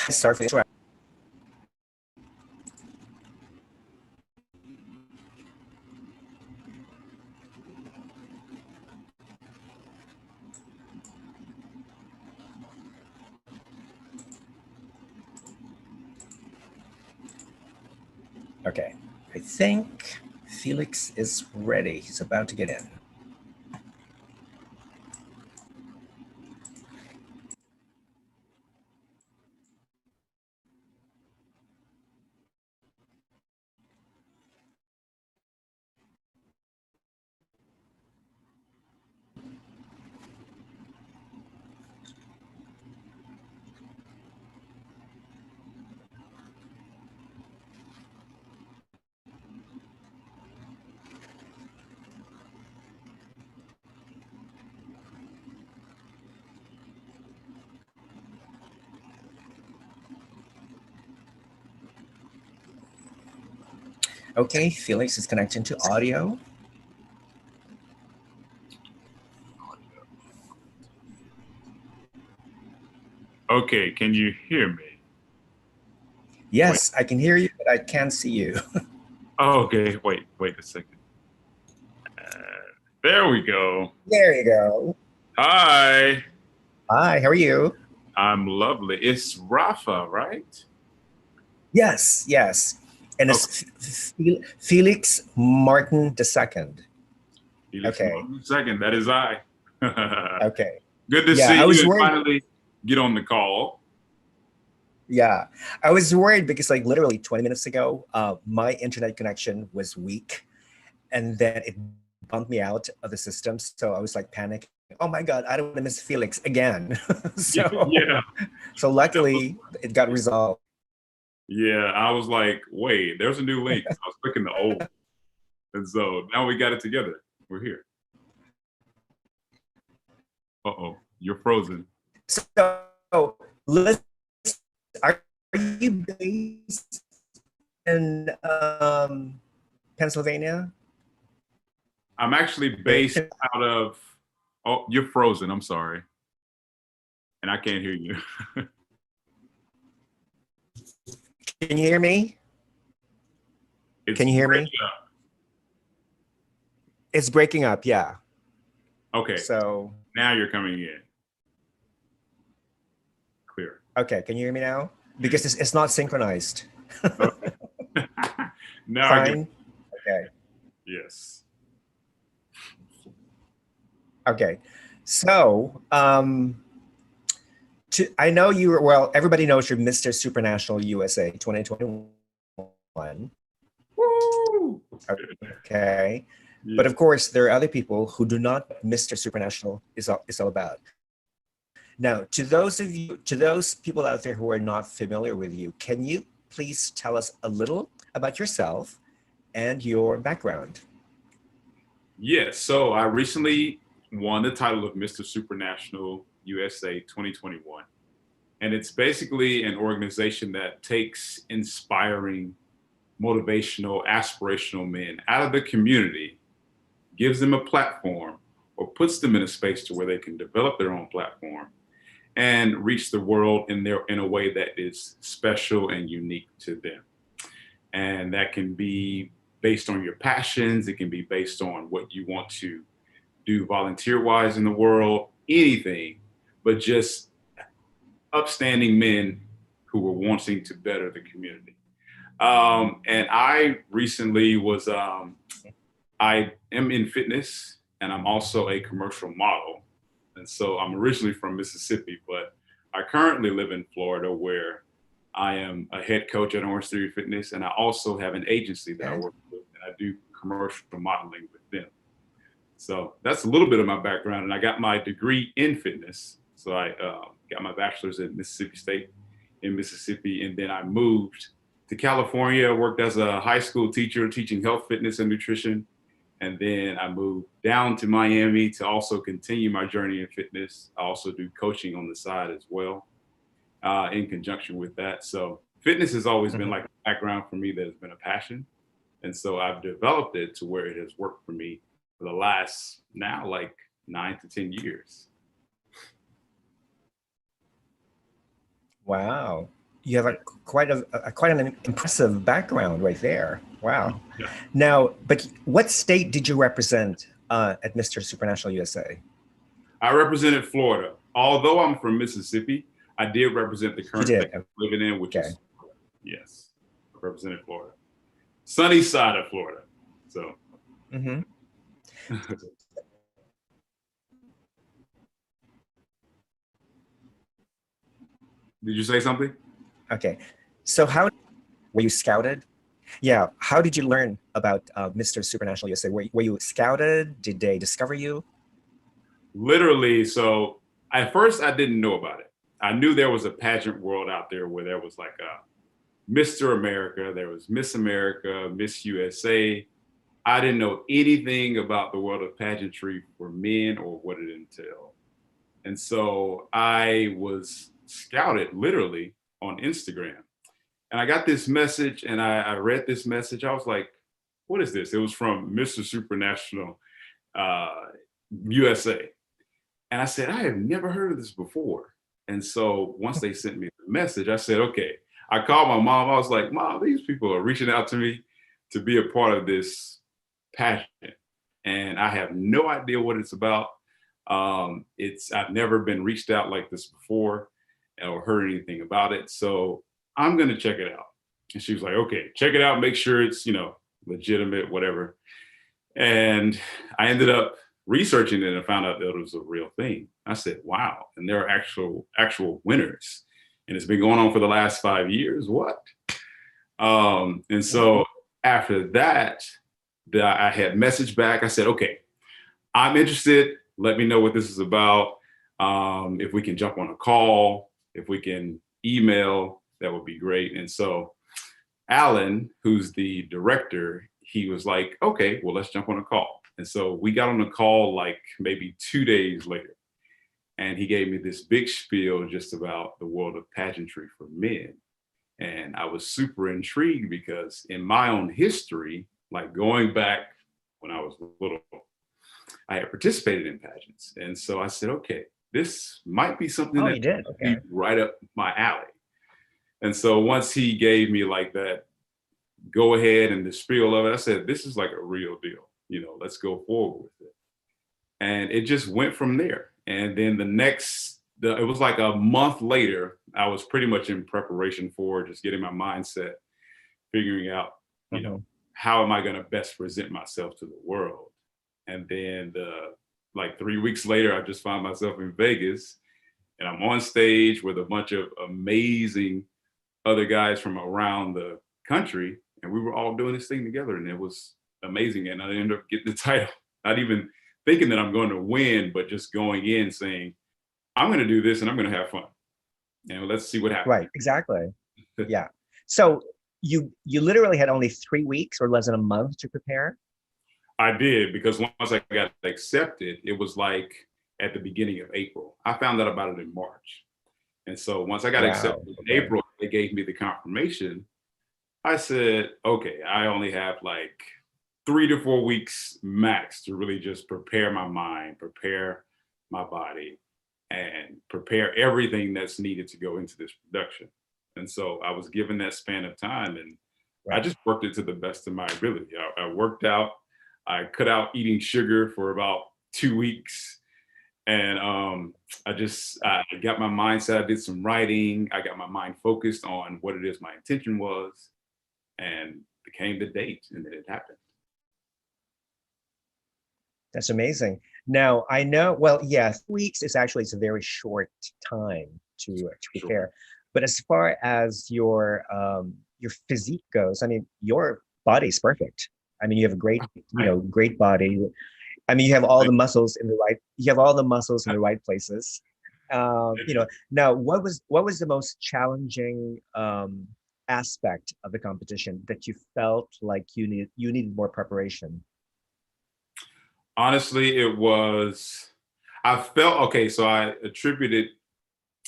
Start for this round. Okay, I think Felix is ready. He's about to get in. Okay, Felix is connecting to audio. Okay, can you hear me? Yes, wait. I can hear you, but I can't see you. Oh, okay, wait a second. There we go. There you go. Hi. Hi, how are you? I'm lovely. It's Rafa, right? Yes, yes. And it's Felix Martin II. Felix Martin II, that is I. Okay. Good to see you and finally get on the call. Yeah, I was worried because like literally 20 minutes ago, my internet connection was weak and then it bumped me out of the system. So I was like panicking. Oh my God, I don't want to miss Felix again. So luckily it got resolved. Yeah, I was like, wait, there's a new link. I was clicking the old. And so now we got it together. We're here. Uh-oh, you're frozen. So let's, are you based in Pennsylvania? I'm actually based out of, oh, you're frozen, I'm sorry. And I can't hear you. Can you hear me? Can you hear me? Up. It's breaking up, yeah. Okay. So now you're coming in. Clear. Okay, can you hear me now? Because it's not synchronized. Okay. Now Fine. Okay. Yes. Okay. So I know you were, well, everybody knows you're Mister Supranational USA 2021. Woo! Okay. Yeah. But of course, there are other people who do not Mister Supranational is all about. Now, to those people out there who are not familiar with you, can you please tell us a little about yourself and your background? Yes. So I recently won the title of Mister Supranational USA 2021. And it's basically an organization that takes inspiring, motivational, aspirational men out of the community, gives them a platform, or puts them in a space to where they can develop their own platform and reach the world in a way that is special and unique to them. And that can be based on your passions. It can be based on what you want to do volunteer-wise in the world, anything, but just upstanding men who were wanting to better the community. And I recently was, I am in fitness and I'm also a commercial model. And so I'm originally from Mississippi, but I currently live in Florida where I am a head coach at Orange Theory Fitness. And I also have an agency that I work with and I do commercial modeling with them. So that's a little bit of my background. And I got my degree in fitness. So I got my bachelor's at Mississippi State in Mississippi. And then I moved to California, worked as a high school teacher, teaching health, fitness, and nutrition. And then I moved down to Miami to also continue my journey in fitness. I also do coaching on the side as well, in conjunction with that. So fitness has always been like a background for me that has been a passion. And so I've developed it to where it has worked for me for the last now like 9 to 10 years. Wow. You have quite an impressive background right there. Wow. Yeah. Now, but what state did you represent at Mister Supranational USA? I represented Florida. Although I'm from Mississippi, I did represent the You current did. state I'm living in, which Okay. is, yes, I represented Florida. Sunny side of Florida. So, Mm-hmm. did you say something? Okay. So how were you scouted? Yeah. How did you learn about Mister Supranational USA? Were you scouted? Did they discover you? Literally, so at first I didn't know about it. I knew there was a pageant world out there where there was like a Mr. America, there was Miss America, Miss USA. I didn't know anything about the world of pageantry for men or what it entailed. And so I was scouted literally on Instagram. And I got this message and I read this message. I was like, what is this? It was from Mister Supranational uh, USA. And I said, I have never heard of this before. And so once they sent me the message, I said, okay. I called my mom. I was like, Mom, these people are reaching out to me to be a part of this pageant. And I have no idea what it's about. I've never been reached out like this before or heard anything about it. So I'm gonna check it out. And she was like, okay, check it out, make sure it's, legitimate, whatever. And I ended up researching it and found out that it was a real thing. I said, wow, and there are actual winners. And it's been going on for the last 5 years. What? And so after that, I had messaged back. I said, okay, I'm interested. Let me know what this is about. If we can jump on a call, if we can email, that would be great. And so Alan, who's the director, he was like, okay, well, let's jump on a call. And so we got on a call like maybe 2 days later. And he gave me this big spiel just about the world of pageantry for men. And I was super intrigued because in my own history, like going back when I was little, I had participated in pageants. And so I said, okay, this might be something Oh, that you did. would Okay. be right up my alley. And so once he gave me like that go ahead and the spiel of it, I said, this is like a real deal. Let's go forward with it. And it just went from there. And then it was like a month later, I was pretty much in preparation for just getting my mindset, figuring out, Mhm. how am I going to best present myself to the world? And then like 3 weeks later, I just found myself in Vegas and I'm on stage with a bunch of amazing other guys from around the country. And we were all doing this thing together and it was amazing. And I ended up getting the title, not even thinking that I'm going to win, but just going in saying, I'm going to do this and I'm going to have fun. And let's see what happens. Right. Exactly. Yeah. So you literally had only 3 weeks or less than a month to prepare. I did, because once I got accepted, it was like at the beginning of April. I found out about it in March. And so once I got Wow. accepted in Okay. April, they gave me the confirmation. I said, okay, I only have like 3 to 4 weeks max to really just prepare my mind, prepare my body, and prepare everything that's needed to go into this production. And so I was given that span of time and I Right. just worked it to the best of my ability. I worked out, I cut out eating sugar for about 2 weeks. And I got my mindset, I did some writing, I got my mind focused on what it is my intention was, and became the date, and then it happened. That's amazing. Now I know. Well, yeah, weeks is actually it's a very short time to Sure. prepare. But as far as your physique goes, I mean, your body's perfect. I mean, you have a Right. great body. I mean, you have all the muscles in the right. You have all the muscles in the right places. Now what was the most challenging aspect of the competition that you felt like you needed more preparation? Honestly, I felt okay. So I attributed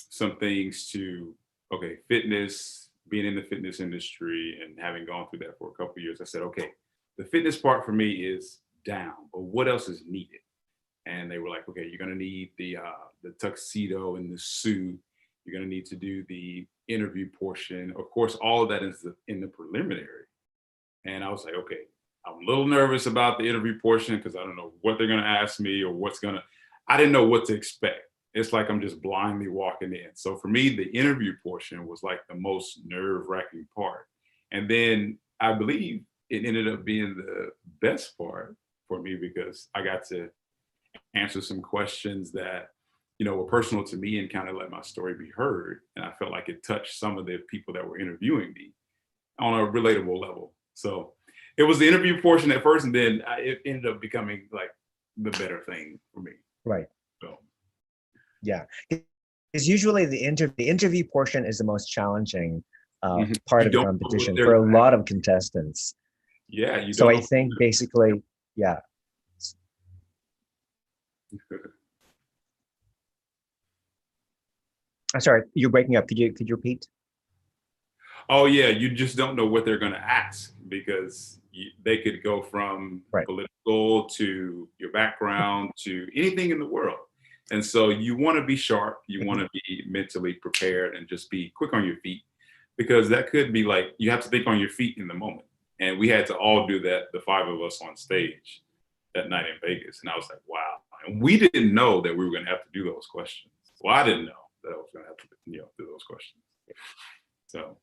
some things to, okay, fitness, being in the fitness industry and having gone through that for a couple of years. I said, okay, the fitness part for me is down, but what else is needed? And they were like, okay, you're gonna need the tuxedo and the suit, You're going to need to do the interview portion. Of course, all of that is in the preliminary. And I was like, okay, I'm a little nervous about the interview portion because I don't know what they're going to ask me or I didn't know what to expect. It's like I'm just blindly walking in. So for me, the interview portion was like the most nerve-wracking part. And then I believe it ended up being the best part for me because I got to answer some questions that, were personal to me and kind of let my story be heard. And I felt like it touched some of the people that were interviewing me on a relatable level. So it was the interview portion at first, and then it ended up becoming like the better thing for me. Right. So. Yeah. Because usually the interview portion is the most challenging part of the competition for a lot of contestants. Yeah. So I think basically, yeah. I'm sorry, you're breaking up. Could you repeat? Oh yeah, you just don't know what they're going to ask because they could go from political to your background to anything in the world. And so you want to be sharp, you want to be mentally prepared and just be quick on your feet because that could be like, you have to think on your feet in the moment. And we had to all do that, the 5 of us on stage that night in Vegas. And I was like, wow. And we didn't know that we were going to have to do those questions. Well, I didn't know that I was going to have to, do those questions. So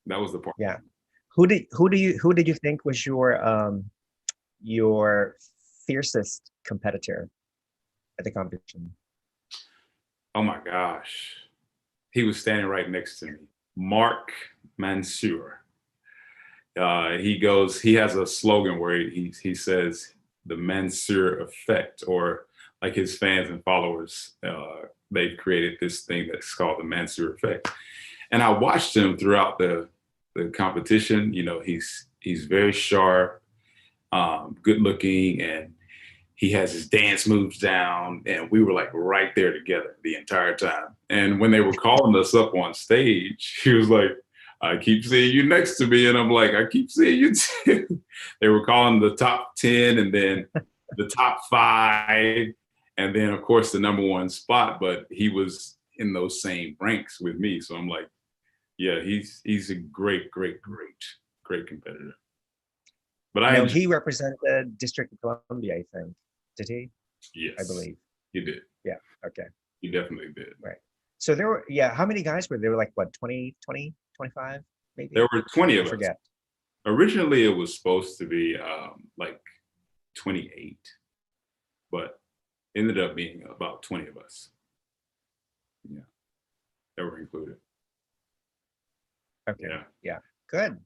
that was the part. Yeah. Who did you think was your fiercest competitor at the competition? Oh my gosh. He was standing right next to me. Mark Mansour. He has a slogan where he says the Mansour effect, or like his fans and followers, they've created this thing that's called the Mansour effect. And I watched him throughout the competition. He's very sharp, good looking, and he has his dance moves down, and we were like right there together the entire time. And when they were calling us up on stage, he was like, I keep seeing you next to me. And I'm like, I keep seeing you too. They were calling the top 10 and then the top 5. And then of course the number 1 spot, but he was in those same ranks with me. So I'm like, yeah, he's a great competitor. But he represented District of Columbia, I think. Did he? Yes. I believe. He did. Yeah. Okay. He definitely did. Right. So there were, how many guys were there? Like what, 20, 25 maybe? There were 20 of us. Forget. Originally it was supposed to be like 28, but ended up being about 20 of us. Yeah. That were included. Okay. Yeah. Good.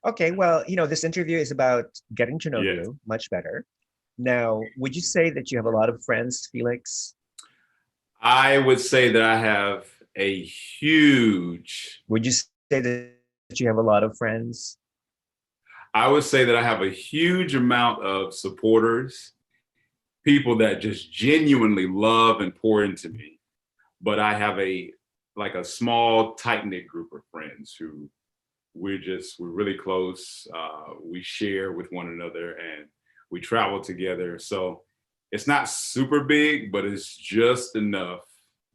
Okay. Well, this interview is about getting to know you much better. Now, would you say that you have a lot of friends, Felix? I would say that I have a huge. Would you say that you have a lot of friends? I would say that I have a huge amount of supporters, people that just genuinely love and pour into me. But I have a small, tight-knit group of friends who we're really close. We share with one another and we travel together. So it's not super big, but it's just enough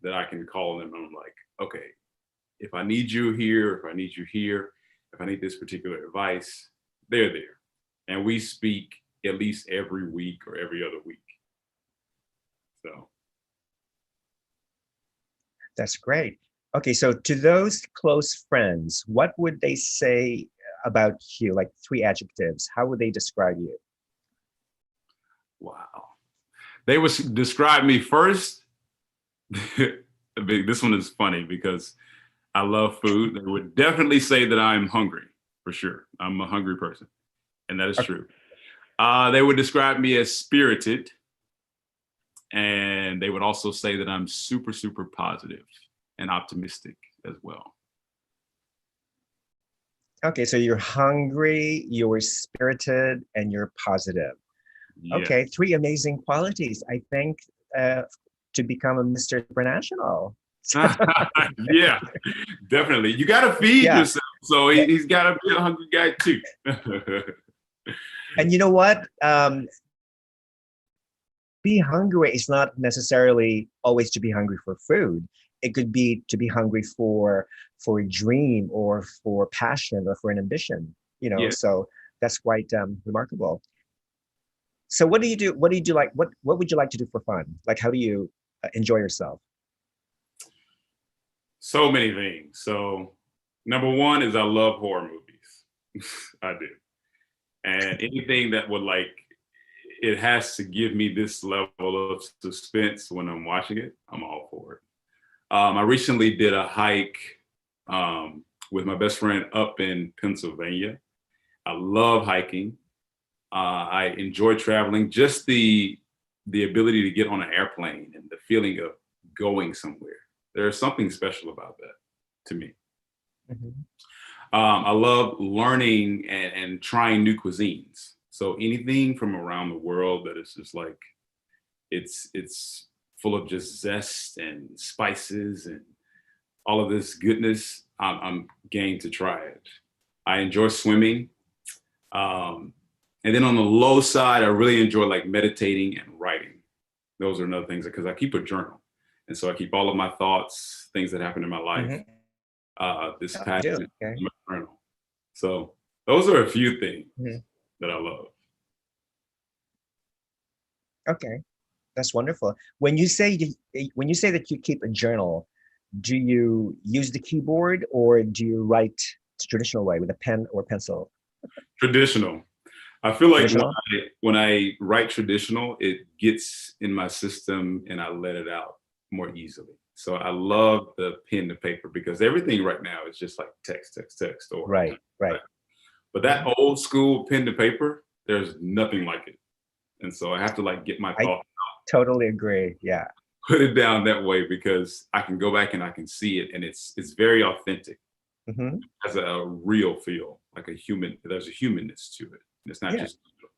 that I can call them. And I'm like, okay, if I need you here, if I need you here, if I need this particular advice, they're there. And we speak at least every week or every other week. So. That's great. Okay, so to those close friends, what would they say about you? Like 3 adjectives. How would they describe you? Wow. They would describe me first. This one is funny because I love food. They would definitely say that I'm hungry, for sure. I'm a hungry person, and that is true. They would describe me as spirited, and they would also say that I'm super, super positive and optimistic as well. Okay, so you're hungry, you're spirited, and you're positive. Yeah. Okay, 3 amazing qualities, I think, to become a Mister Supranational. Yeah, definitely. You got to feed yourself. So he's got to be a hungry guy too. And you know what? be hungry is not necessarily always to be hungry for food. It could be to be hungry for a dream or for passion or for an ambition, Yeah. so that's quite remarkable. So what do you do? What do you do? Like, what would you like to do for fun? Like, how do you enjoy yourself? So many things. So number one is I love horror movies. I do. And anything that would like it has to give me this level of suspense when I'm watching it, I'm all for it. I recently did a hike with my best friend up in Pennsylvania. I love hiking. I enjoy traveling. Just the ability to get on an airplane and the feeling of going somewhere. There's something special about that to me. Mhm. I love learning and trying new cuisines. So anything from around the world that is just like it's full of just zest and spices and all of this goodness. I'm game to try it. I enjoy swimming. Um, and then on the low side, I really enjoy like meditating and writing. Those are another things because I keep a journal. And so I keep all of my thoughts, things that happen in my life, Mhm. this Oh, you do. passion Okay. in my journal. So those are a few things Mhm. that I love. Okay. That's wonderful. When you say that you keep a journal, do you use the keyboard or do you write the traditional way with a pen or pencil? Traditional. I feel like Traditional? when I write traditional, it gets in my system and I let it out more easily. So I love the pen to paper because everything right now is just like text, text, text, or Right, right. but that Mhm. old school pen to paper, there's nothing like it. And so I have to like get my I thought, totally agree. Yeah. put it down that way because I can go back and I can see it and it's very authentic. Hmm. It has a real feel, like a human, there's a humanness to it. It's not Yeah. just so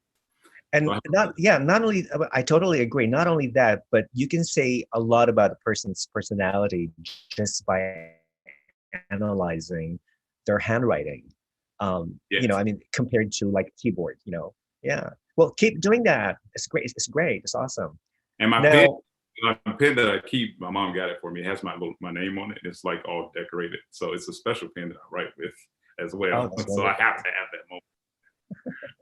And not only, I totally agree. Not only that, but you can say a lot about a person's personality just by analyzing their handwriting. yes. I mean, compared to like keyboard. Yeah. Well, keep doing that. It's great. It's great. It's awesome. And Now, my pen that I keep, my mom got it for me. It has my name on it. It's like all decorated. So it's a special pen that I write with as oh, well. that's So I wonderful. have to have that moment.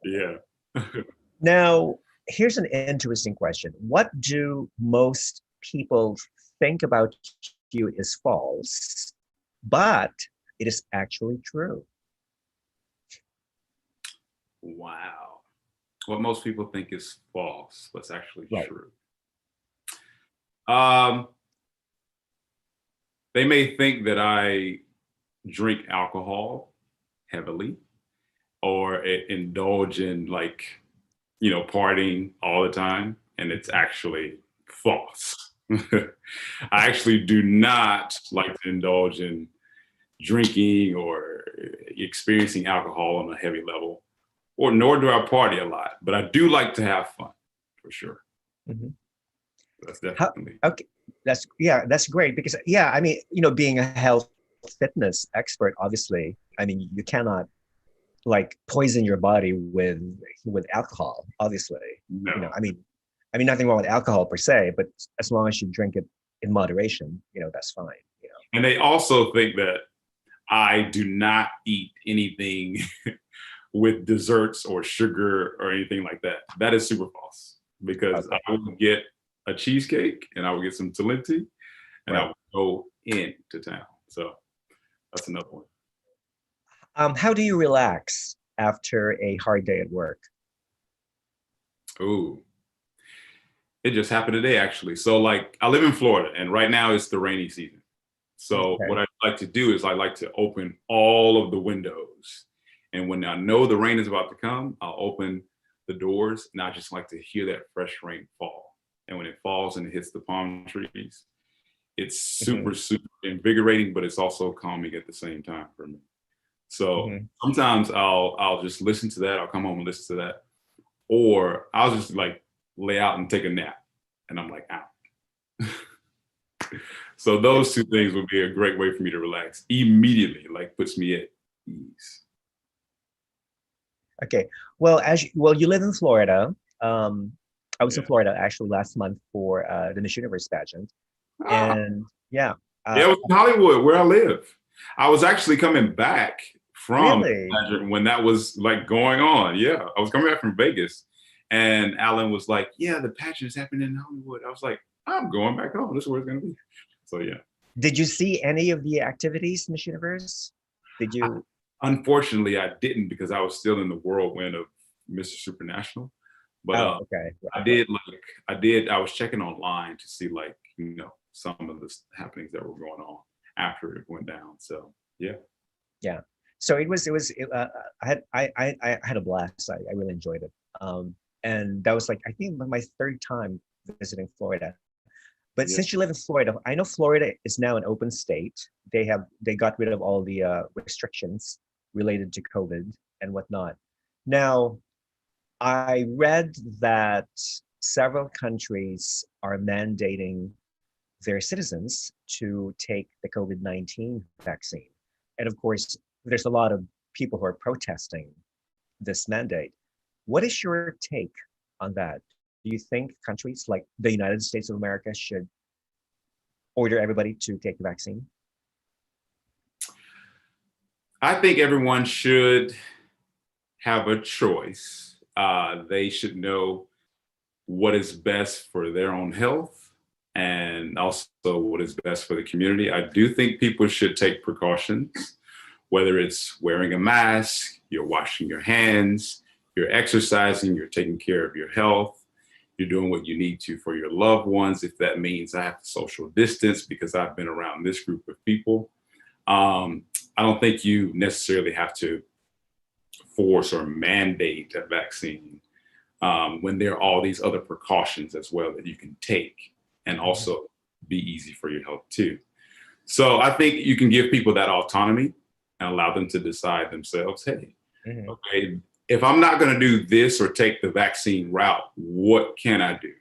Yeah. Now, here's an interesting question. What do most people think about you is false, but it is actually true? Wow. What most people think is false, what's actually Right. true. Um, they may think that I drink alcohol heavily or indulge in like, partying all the time. And it's actually false. I actually do not like to indulge in drinking or experiencing alcohol on a heavy level, or nor do I party a lot, but I do like to have fun for sure. Mhm. That's How, definitely okay, that's great because I mean, being a health fitness expert, obviously, I mean, you cannot like poison your body with alcohol, obviously. no. I mean, nothing wrong with alcohol per se, but as long as you drink it in moderation, that's fine. And they also think that I do not eat anything with desserts or sugar or anything like that. That is super false because Okay, I would get a cheesecake and I would get some Talenti and I right. would go into town. So that's another one. How do you relax after a hard day at work? Ooh, it just happened today actually. So like I live in Florida and right now it's the rainy season. So Okay. what I like to do is I like to open all of the windows. And when I know the rain is about to come, I'll open the doors and I just like to hear that fresh rain fall. And when it falls and it hits the palm trees, it's Hmm. super, super invigorating, but it's also calming at the same time for me. So Hmm. sometimes I'll just listen to that. I'll come home and listen to that. Or I'll just like lay out and take a nap. And I'm like out. So those two things would be a great way for me to relax immediately, like puts me at ease. Okay. Well, you live in Florida. Um, I was in Yeah. Florida actually last month for the Miss Universe pageant, Ah, and yeah, yeah, it was in Hollywood where I live. I was actually coming back from the really. pageant when that was like going on. Yeah, I was coming back from Vegas, and Alan was like, "Yeah, the pageant is happening in Hollywood." I was like, "I'm going back home. This is where it's gonna be." So yeah. Did you see any of the activities, Miss Universe? Did I, you? unfortunately, I didn't because I was still in the whirlwind of Mister Supranational. But Oh, okay. I Right. did like I did. I was checking online to see like some of the happenings that were going on after it went down. So yeah. Yeah. So I had a blast. I really enjoyed it. And that was like I think my third time visiting Florida. But Yeah. since you live in Florida, I know Florida is now an open state. They got rid of all the restrictions related to COVID and whatnot. Now, I read that several countries are mandating their citizens to take the COVID-19 vaccine. And of course, there's a lot of people who are protesting this mandate. What is your take on that? Do you think countries like the United States of America should order everybody to take the vaccine? I think everyone should have a choice. They should know what is best for their own health and also what is best for the community. I do think people should take precautions, whether it's wearing a mask, you're washing your hands, you're exercising, you're taking care of your health, you're doing what you need to for your loved ones. If that means I have to social distance because I've been around this group of people, I don't think you necessarily have to force or mandate a vaccine when there are all these other precautions as well that you can take and Mhm. also be easy for your health too. So I think you can give people that autonomy and allow them to decide themselves, hey, Mhm. okay, if I'm not going to do this or take the vaccine route, what can I do?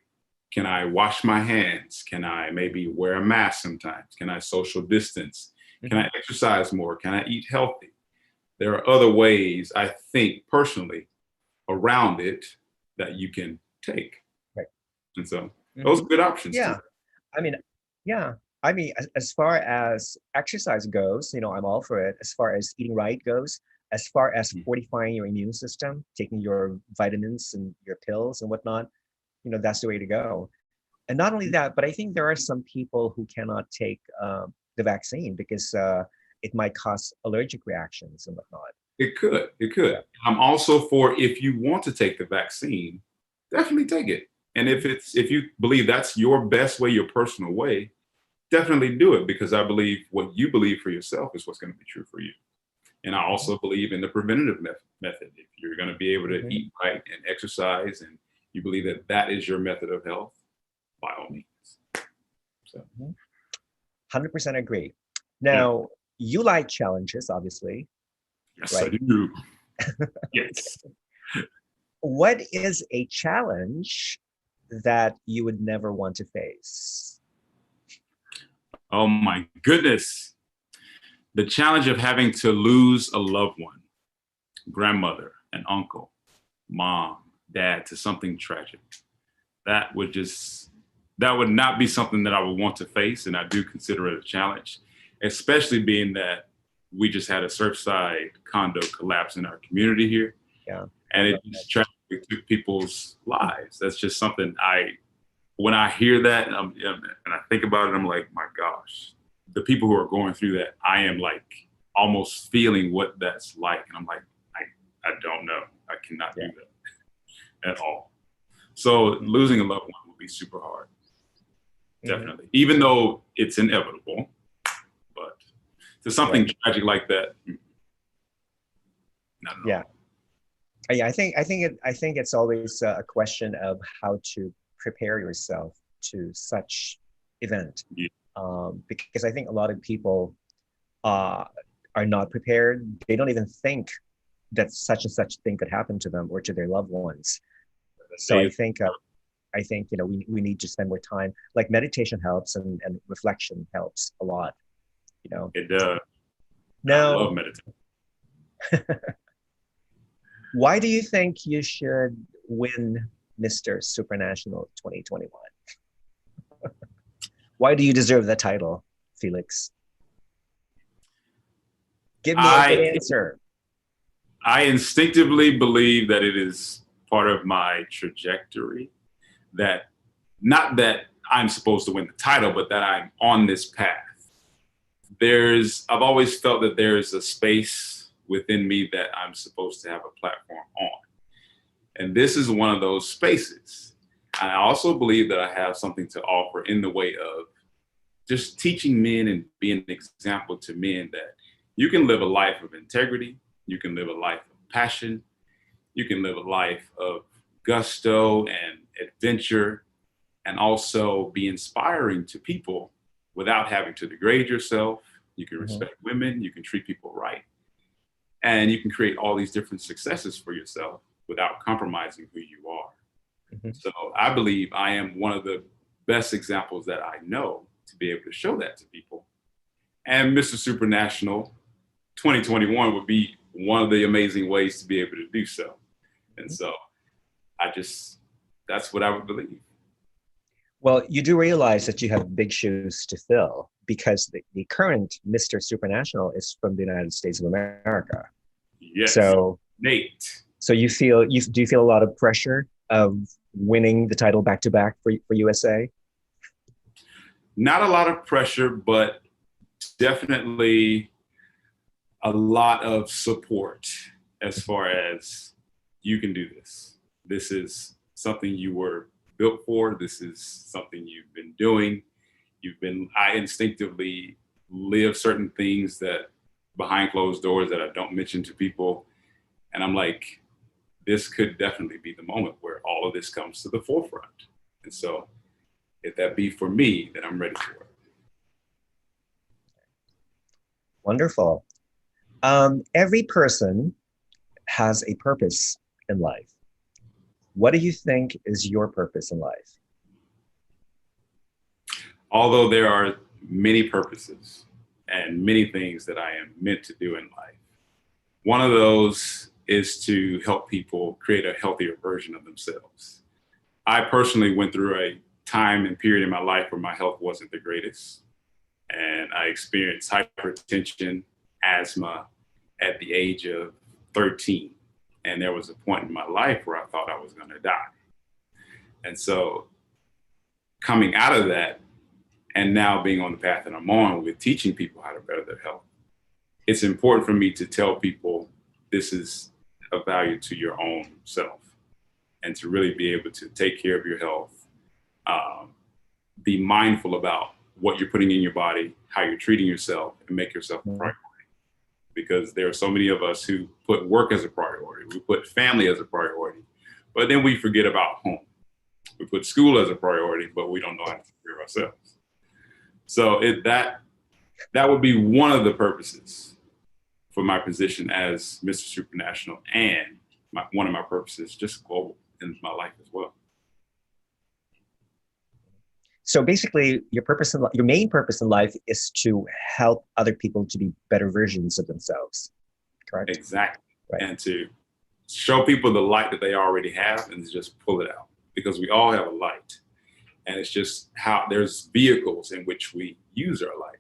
Can I wash my hands? Can I maybe wear a mask sometimes? Can I social distance? Can Mhm. I exercise more? Can I eat healthy? There are other ways, I think personally, around it that you can take. Right. And so those Mhm. are good options too. Yeah. I mean, yeah. I mean, as far as exercise goes, I'm all for it. As far as eating right goes, as far as Mhm. fortifying your immune system, taking your vitamins and your pills and whatnot, that's the way to go. And not only that, but I think there are some people who cannot take the vaccine because it might cause allergic reactions and whatnot. It could. It Yeah. could. I'm also for if you want to take the vaccine, definitely take it. And Mhm. if you believe that's your best way, your personal way, definitely do it because I believe what you believe for yourself is what's going to be true for you. And I Mhm. also believe in the preventative method. If you're going to be able to Mhm. eat right and exercise, and you believe that that is your method of health, by all means. So, Mhm. 100% agree. yeah. Now, you like challenges, obviously, Yes, I right? do. Yes. What is a challenge that you would never want to face? Oh my goodness. The challenge of having to lose a loved one, grandmother, an uncle, mom, dad to something tragic. That would just, that would not be something that I would want to face. And I do consider it a challenge, especially being that we just had a Surfside condo collapse in our community here. Yeah, I And it heard that. just tragically took people's lives. That's just something when I hear that and I think about it, I'm like, my gosh, the people who are going through that, I am like almost feeling what that's like. And I'm like, I don't know. I cannot do Yeah. that at all. So Mhm. losing a loved one would be super hard, Mhm. definitely, even though it's inevitable. But to something Right. tragic like that, not at Yeah. all. Yeah. I think it's always a question of how to prepare yourself to such event. Yeah, Because I think a lot of people uh, are not prepared. They don't even think that such and such thing could happen to them or to their loved ones. that So day I is, think we need to spend more time. Like meditation helps and reflection helps a lot. You know. it does. I love Now, meditation. why do you think you should win Mister Supranational 2021? Why do you deserve the title, Felix? Give me a good I answer. I instinctively believe that it is part of my trajectory, that not that I'm supposed to win the title, but that I'm on this path. I've always felt that there's a space within me that I'm supposed to have a platform on. And this is one of those spaces. I also believe that I have something to offer in the way of just teaching men and being an example to men that you can live a life of integrity, you can live a life of passion, you can live a life of gusto and adventure, and also be inspiring to people without having to degrade yourself. You can respect women, you can treat people right, and you can create all these different successes for yourself without compromising who you are. So I believe I am one of the best examples that I know to be able to show that to people. And Mister Supranational 2021 would be one of the amazing ways to be able to do so. And so that's what I would believe. Well, you do realize that you have big shoes to fill because the current Mister Supranational is from the United States of America. Yes. So, Nate. So do you feel a lot of pressure of winning the title back to back for USA? Not a lot of pressure, but definitely a lot of support as far as you can do this. This is something you were built for. This is something you've been doing. I instinctively live certain things that behind closed doors that I don't mention to people. And I'm like, this could definitely be the moment where all of this comes to the forefront. And so if that be for me, then I'm ready for it. Wonderful. Every person has a purpose in life. What do you think is your purpose in life? Although there are many purposes and many things that I am meant to do in life, one of those is to help people create a healthier version of themselves. I personally went through a time and period in my life where my health wasn't the greatest. And I experienced hypertension, asthma at the age of 13. And there was a point in my life where I thought I was going to die. And so coming out of that and now being on the path that I'm on with teaching people how to better their health, it's important for me to tell people this is a value to your own self and to really be able to take care of your health, be mindful about what you're putting in your body, how you're treating yourself, and make yourself a priority. Because there are so many of us who put work as a priority, we put family as a priority, but then we forget about home. We put school as a priority, but we don't know how to take care of ourselves. So that would be one of the purposes for my position as Mr. Supranational, and one of my purposes just global in my life as well. So basically, your main purpose in life is to help other people to be better versions of themselves, correct? Exactly. Right. And to show people the light that they already have and to just pull it out, because we all have a light. And it's just how there's vehicles in which we use our light.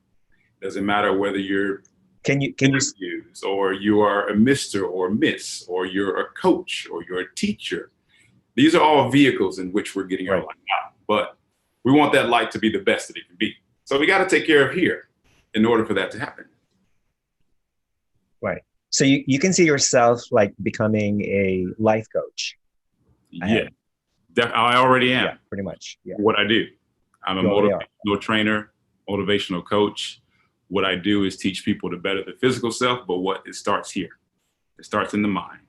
Doesn't matter whether you're interviews, or you are a Mr. or Miss, or you're a coach, or you're a teacher. These are all vehicles in which we're getting our light out. But we want that light to be the best that it can be. So we got to take care of here in order for that to happen. Right. So you can see yourself like becoming a life coach. Yeah, I already am. Yeah, pretty much. Yeah. What I do, I'm a motivational trainer, motivational coach. What I do is teach people to better their physical self, but it starts here. It starts in the mind.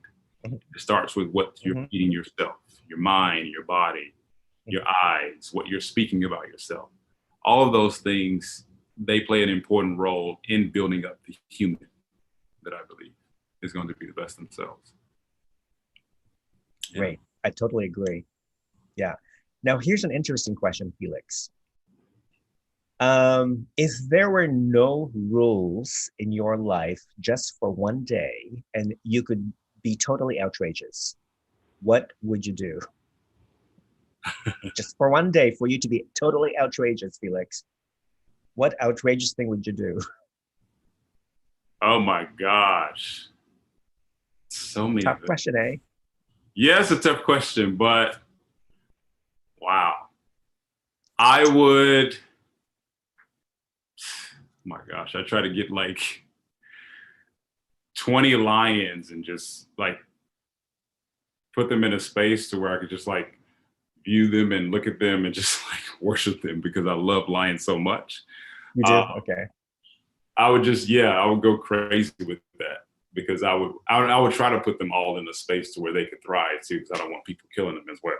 It starts with what you're feeding yourself, your mind, your body, your eyes, what you're speaking about yourself. All of those things, they play an important role in building up the human that I believe is going to be the best themselves. Great. I totally agree. Yeah. Now, here's an interesting question, Felix. If there were no rules in your life just for one day and you could be totally outrageous, what would you do? Just for one day, for you to be totally outrageous, Felix. What outrageous thing would you do? Oh my gosh. So many Tough of them. question, eh? Yeah, it's a tough question, but wow. I would, oh my gosh, I try to get like 20 lions and just like put them in a space to where I could just like view them and look at them and just like worship them because I love lions so much. You do? Okay. I would just, yeah, I would go crazy with that because I would try to put them all in a space to where they could thrive too, because I don't want people killing them as well.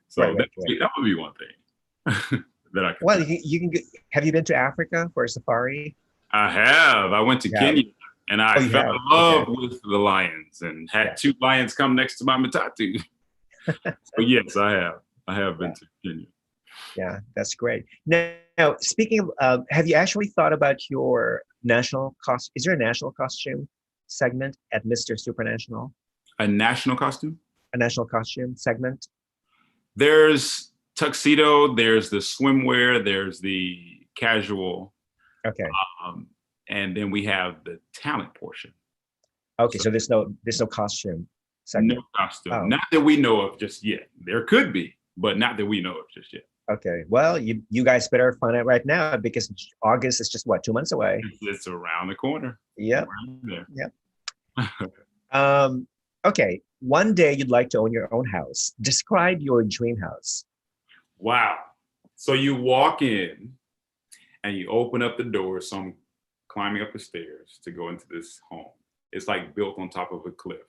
So Right. That would be one thing that I could. Well, you can get, have you been to Africa for a safari? I have. I went to Kenya and I fell in love with the lions and had 2 lions come next to my matatu. So yes, I have. I have been to Kenya. Yeah, that's great. Now speaking of, have you actually thought about your national cost? Is there a national costume segment at Mister Supranational? A national costume? A national costume segment? There's tuxedo, there's the swimwear, there's the casual. Okay. And then we have the talent portion. Okay, so there's no costume segment. No costume. Not that we know of just yet. There could be, but not that we know of just yet. Okay. Well, you guys better find out right now because August is just what, 2 months away. It's around the corner. Yep. Yep. Okay. One day you'd like to own your own house. Describe your dream house. Wow. So you walk in and you open up the door. So I'm climbing up the stairs to go into this home. It's like built on top of a cliff.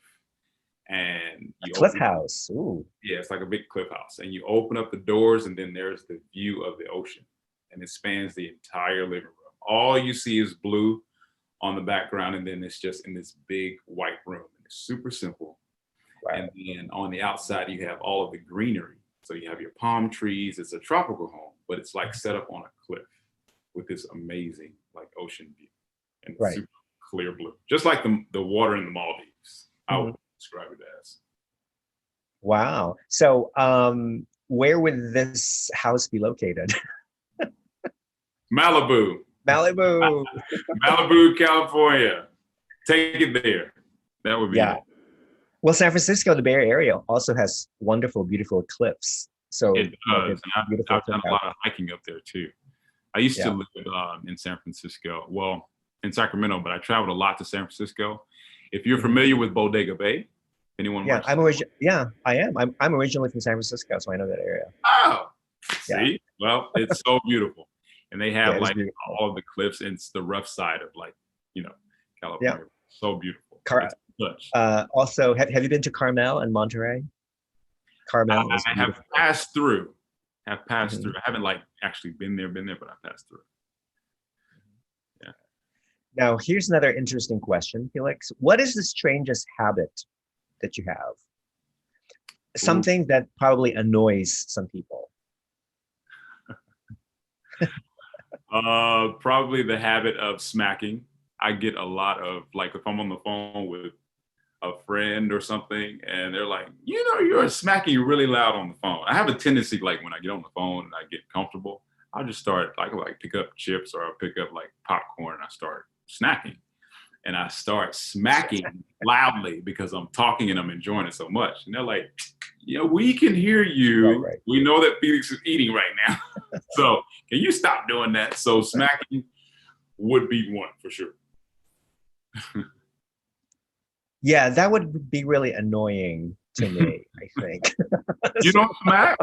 And you cliff house. Ooh. Yeah, it's like a big cliff house. And you open up the doors and then there's the view of the ocean. And it spans the entire living room. All you see is blue on the background. And then it's just in this big white room. And it's super simple. Right. And then on the outside, you have all of the greenery. So you have your palm trees. It's a tropical home, but it's like set up on a cliff with this amazing like ocean view and super clear blue, just like the water in the Maldives. I would describe it as. Wow. So where would this house be located? Malibu. Malibu. Malibu, California. Take it there. That would be it. Well, San Francisco, the Bay Area, also has wonderful, beautiful cliffs. So it does. I've done a lot of hiking up there too. I used to live in San Francisco. Well, in Sacramento, but I traveled a lot to San Francisco. If you're familiar with Bodega Bay, anyone? Yeah, I am. I'm originally from San Francisco, so I know that area. Oh, see, well, it's so beautiful, and they have like all of the cliffs, and it's the rough side of like California. Yeah. So beautiful. Also, have you been to Carmel and Monterey? Carmel. I have passed through. I haven't like actually been there, but I passed through. Yeah. Now, here's another interesting question, Felix. What is the strangest habit that you have? Something that probably annoys some people. Probably the habit of smacking. I get a lot of like if I'm on the phone with a friend or something and they're like, you're smacking really loud on the phone. I have a tendency like when I get on the phone and I get comfortable, I'll just start like pick up chips or I'll pick up like popcorn and I start snacking and I start smacking loudly because I'm talking and I'm enjoying it so much. And they're like, we can hear you. Right. We know that Felix is eating right now. So can you stop doing that? So smacking would be one for sure. Yeah, that would be really annoying to me, I think. You don't smack?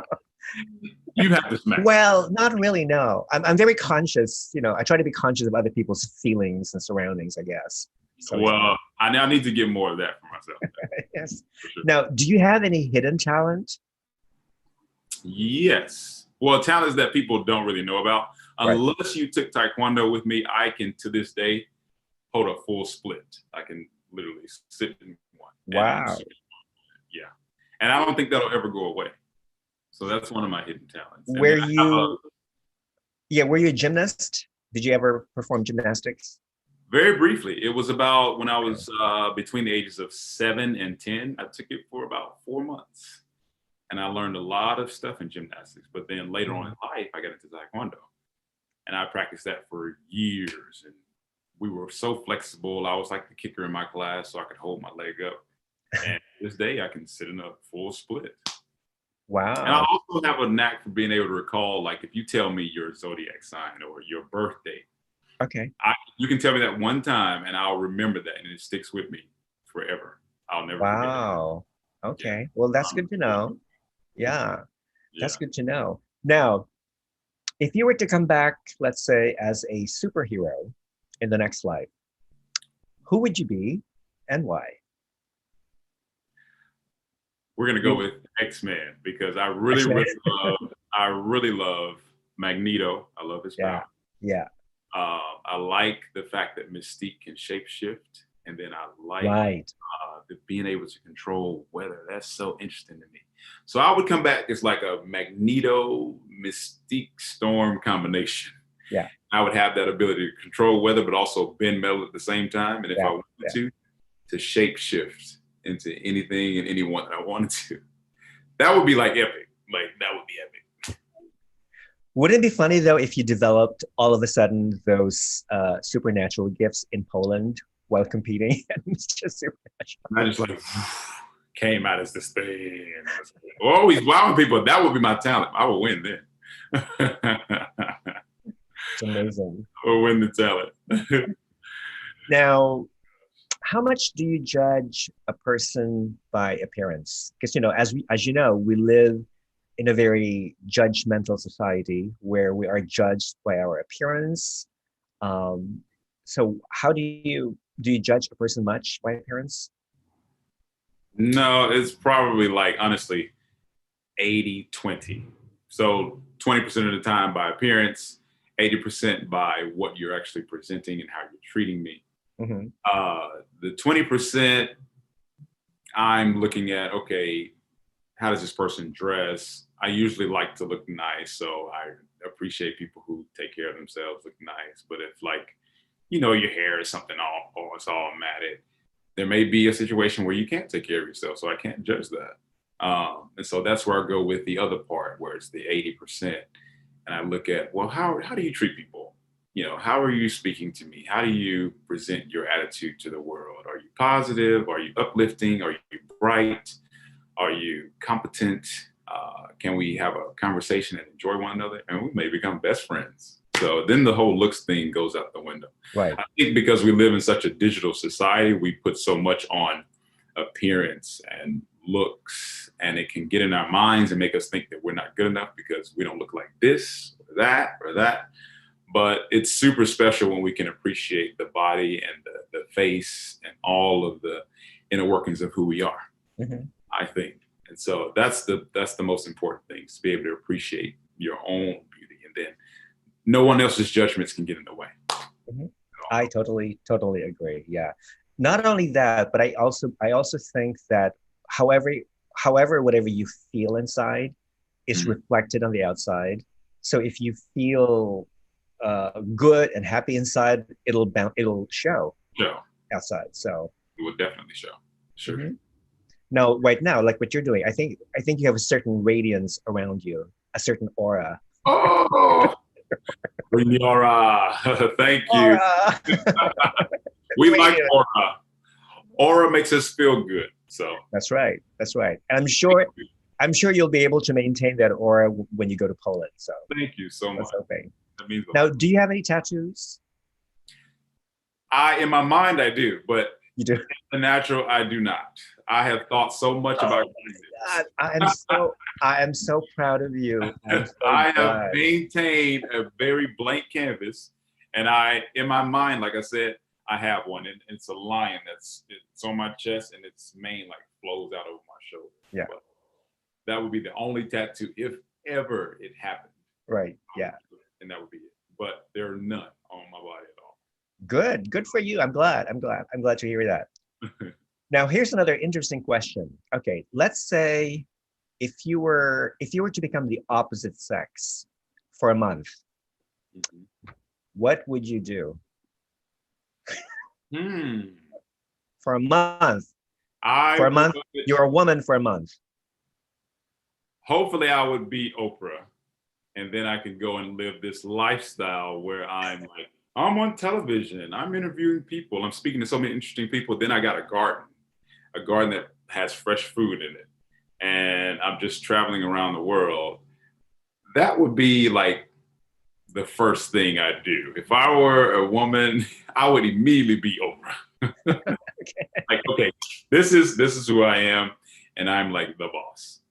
You have to smack. Well, not really, no. I'm very conscious, I try to be conscious of other people's feelings and surroundings, I guess. So, well, I need to get more of that for myself. Yes. Sure. Now, do you have any hidden talent? Yes. Well, talents that people don't really know about. Unless you took Taekwondo with me, I can, to this day, hold a full split. I can literally sit in one. Wow. Yeah. And I don't think that'll ever go away. So that's one of my hidden talents. Were you a gymnast? Did you ever perform gymnastics? Very briefly. It was about when I was between the ages of 7 and 10. I took it for about 4 months. and I learned a lot of stuff in gymnastics. But then later on in life, I got into Taekwondo, and I practiced that for years. And we were so flexible. I was like the kicker in my class, so I could hold my leg up. And this day, I can sit in a full split. And I Wow. also have a knack for being able to recall, like if you tell me your zodiac sign or your birthday, Okay. you can tell me that one time and I'll remember that and it sticks with me forever. I'll never forget it. Wow. Yeah. Okay. Well, that's good to know. Yeah, Yeah. that's good to know. Now, if you were to come back, let's say, as a superhero in the next life, who would you be and why? We're gonna go with X-Men because X-Men. I really love Magneto. I love his Yeah. power. Yeah. I like the fact that Mystique can shapeshift, and then I like Right. being able to control weather. That's so interesting to me. So I would come back as like a Magneto Mystique Storm combination. Yeah. I would have that ability to control weather, but also bend metal at the same time. And if I Yeah. wanted Yeah. to shapeshift into anything and anyone that I wanted to, that would be like epic. Like that would be epic. Wouldn't it be funny though if you developed all of a sudden those supernatural gifts in Poland while competing? It's just supernatural. And I just like came out as this thing. Always wowing people. That would be my talent. I would win then. It's amazing. I would win the talent. Now, how much do you judge a person by appearance? Because as you know, we live in a very judgmental society where we are judged by our appearance. So how do you judge a person much by appearance? No, it's probably like honestly 80-20. So 20% of the time by appearance, 80% by what you're actually presenting and how you're treating me. Mm-hmm. The 20%, I'm looking at, okay, how does this person dress? I usually like to look nice, so I appreciate people who take care of themselves, look nice. But if like, your hair is something or it's all matted, there may be a situation where you can't take care of yourself, so I can't judge that. And so that's where I go with the other part, where it's the 80%. And I look at, well, how do you treat people? How are you speaking to me? How do you present your attitude to the world? Are you positive? Are you uplifting? Are you bright? Are you competent? Can we have a conversation and enjoy one another? And we may become best friends. So then the whole looks thing goes out the window. Right. I think because we live in such a digital society, we put so much on appearance and looks, and it can get in our minds and make us think that we're not good enough because we don't look like this or that or that. But it's super special when we can appreciate the body and the face and all of the inner workings of who we are, I think. And so that's the most important thing, is to be able to appreciate your own beauty, and then no one else's judgments can get in the way. I totally agree. Yeah. Not only that, but I also think that however whatever you feel inside is reflected on the outside. So if you feel good and happy inside, it'll show outside. So it will definitely show. Sure. Now, right now, like what you're doing, I think you have a certain radiance around you, a certain aura. Oh, bring the aura. Thank you. Aura. We like aura. Aura makes us feel good. So that's right. And I'm sure you'll be able to maintain that aura when you go to Poland. So thank you so much. Okay. That means a now, lot. do you have any tattoos? In my mind, I do, but you do. In the natural, I do not. I have thought so much about God, I am so proud of you. I have maintained a very blank canvas, and in my mind, like I said, I have one, and it's a lion it's on my chest, and its mane like flows out over my shoulder. Yeah, but that would be the only tattoo if ever it happened. Right. Yeah. And that would be it. But there are none on my body at all. Good for you. I'm glad to hear that. Now, here's another interesting question. Okay, let's say if you were to become the opposite sex for a month, what would you do? For a month. You're a woman for a month. hopefully I would be Oprah, and then I could go and live this lifestyle where I'm on television, I'm interviewing people, I'm speaking to so many interesting people. Then I got a garden that has fresh food in it, and I'm just traveling around the world. That would be like the first thing I'd do. If I were a woman, I would immediately be Oprah. Like, okay, this is who I am, and I'm like the boss.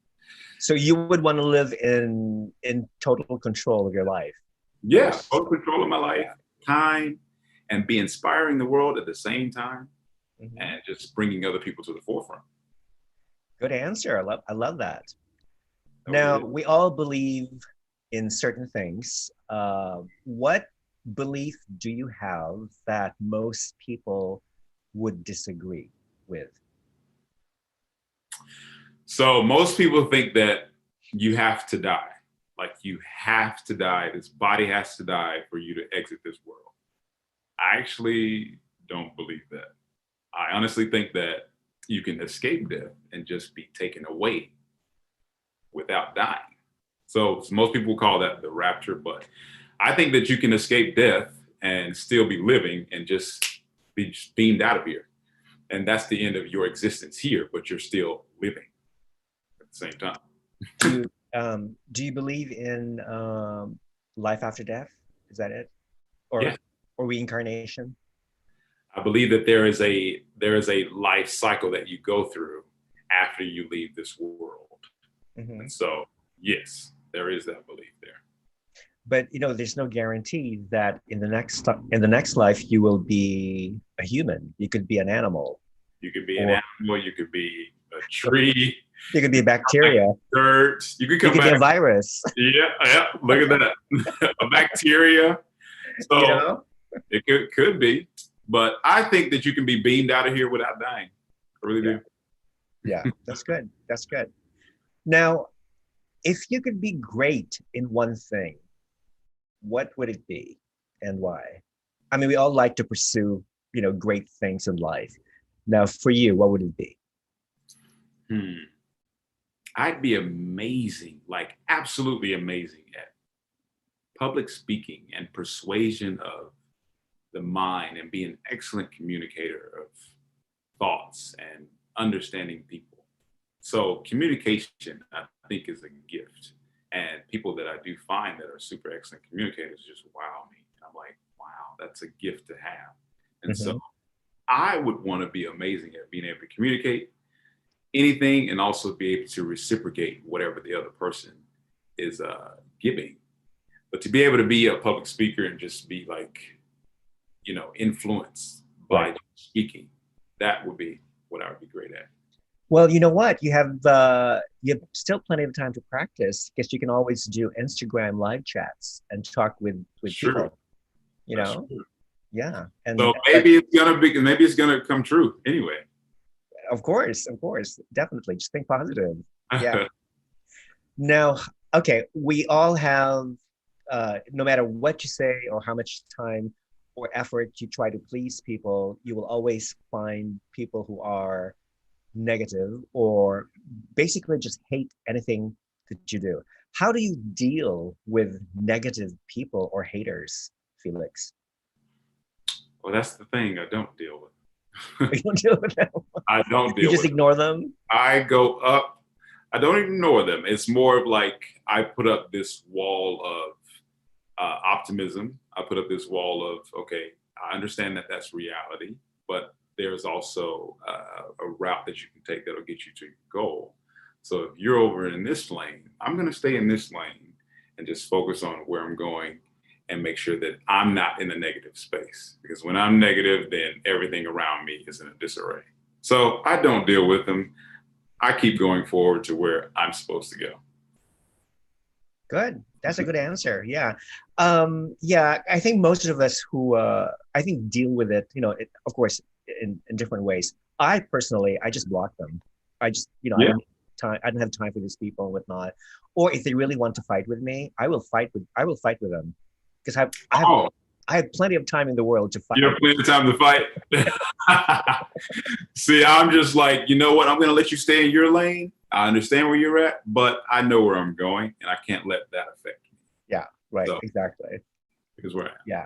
So you would want to live in total control of your life. Yeah, total control of my life, time, and be inspiring the world at the same time, and just bringing other people to the forefront. Good answer. I love that. Oh, Now, yeah. we all believe in certain things. What belief do you have that most people would disagree with? So most people think that you have to die. Like, you have to die. This body has to die for you to exit this world. I actually don't believe that. I honestly think that you can escape death and just be taken away without dying. So most people call that the rapture, but I think that you can escape death and still be living and just be beamed out of here. And that's the end of your existence here, but you're still living at the same time. Do you believe in life after death? Is that it? Yeah. Or reincarnation? I believe that there is a life cycle that you go through after you leave this world. And so, yes, there is that belief there. But there's no guarantee that in the next life you will be a human. You could be an animal. You could be an animal. You could be a tree. You could be a bacteria. Dirt. You could come you could back. be a virus. Yeah. Look at that. A bacteria. So it could be. But I think that you can be beamed out of here without dying. I really do. Yeah, that's good. That's good. Now, if you could be great in one thing, what would it be and why? I mean, we all like to pursue, great things in life. Now, for you, what would it be? I'd be amazing, like absolutely amazing at public speaking and persuasion of the mind, and be an excellent communicator of thoughts and understanding people. So communication, I think, is a gift. And people that I do find that are super excellent communicators just wow me. I'm like, wow, that's a gift to have. And so I would want to be amazing at being able to communicate anything, and also be able to reciprocate whatever the other person is giving. But to be able to be a public speaker and just be like, influenced by speaking, that would be what I would be great at. Well, you know what? You have still plenty of time to practice, because you can always do Instagram live chats and talk with people. Yeah. And so maybe it's gonna come true anyway. Of course, definitely. Just think positive. Yeah. Now, okay, we all have, no matter what you say or how much time or effort you try to please people, you will always find people who are negative or basically just hate anything that you do. How do you deal with negative people or haters, Felix? Well, that's the thing. I don't deal with. You don't deal with them. I don't deal. You just ignore them. I go up. I don't ignore them. It's more of like, I put up this wall of optimism. I put up this wall of, okay, I understand that that's reality, but there's also a route that you can take that'll get you to your goal. So if you're over in this lane, I'm going to stay in this lane and just focus on where I'm going, and make sure that I'm not in the negative space. Because when I'm negative, then everything around me is in a disarray. So I don't deal with them. I keep going forward to where I'm supposed to go. Good. That's a good answer. Yeah. I think most of us who, I think, deal with it, of course, in different ways. I personally just block them. I just, I don't have time for these people and whatnot. Or if they really want to fight with me, I will fight with them. Because I have plenty of time in the world to fight. You have plenty of time to fight. See, I'm just like, you know what? I'm going to let you stay in your lane, I understand where you're at, but I know where I'm going, and I can't let that affect me. Yeah, right, So, exactly. because where I am. Yeah.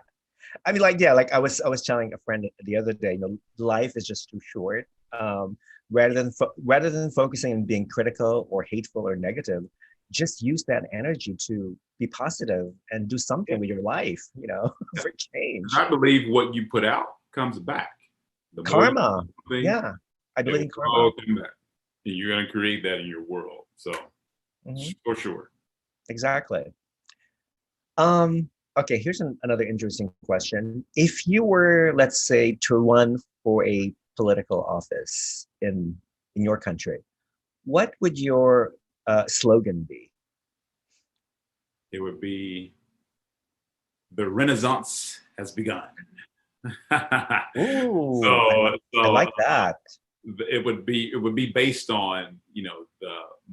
I mean, like, yeah, like I was telling a friend the other day, life is just too short. Rather than focusing on being critical or hateful or negative, just use that energy to be positive and do something with your life, Yeah. for change. I believe what you put out comes back. The more you Karma. do something, Yeah, I it believe in will karma. all come back. And you're going to create that in your world. So, Hmm. for sure. Exactly. Um, okay, here's another interesting question. If you were, let's say, to run for a political office in your country, what would your slogan be? It would be the Renaissance has begun. Ooh, so, I so like that. it would be based on the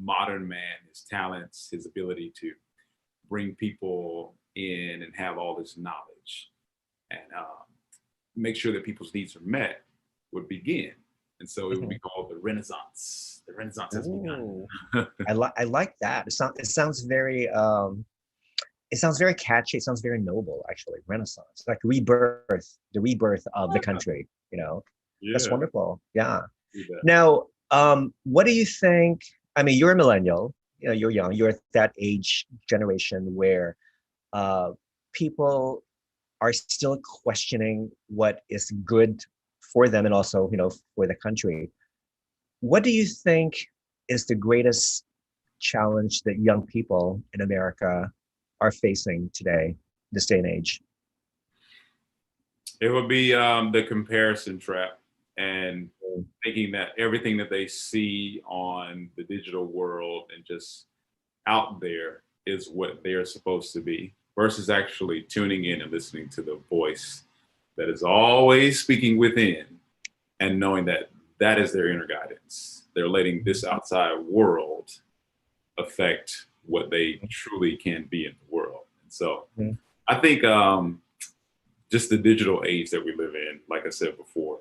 modern man, his talents, his ability to bring people in and have all this knowledge and make sure that people's needs are met would begin. And so it would be Mhm. called the Renaissance. The Renaissance has begun. Ooh, I like that. It sounds very catchy. It sounds very noble, actually. Renaissance, like rebirth, the rebirth of the country. That's Yeah, wonderful. Yeah. do that. Now, what do you think? I mean, you're a millennial. You're young. You're at that age generation where uh, people are still questioning what is good for them and also, for the country. What do you think is the greatest challenge that young people in America are facing today, this day and age? It would be the comparison trap and Mm. thinking that everything that they see on the digital world and just out there is what they're supposed to be versus actually tuning in and listening to the voice that is always speaking within and knowing that that is their inner guidance. They're letting this outside world affect what they truly can be in the world. And so Mhm. I think just the digital age that we live in, like I said before,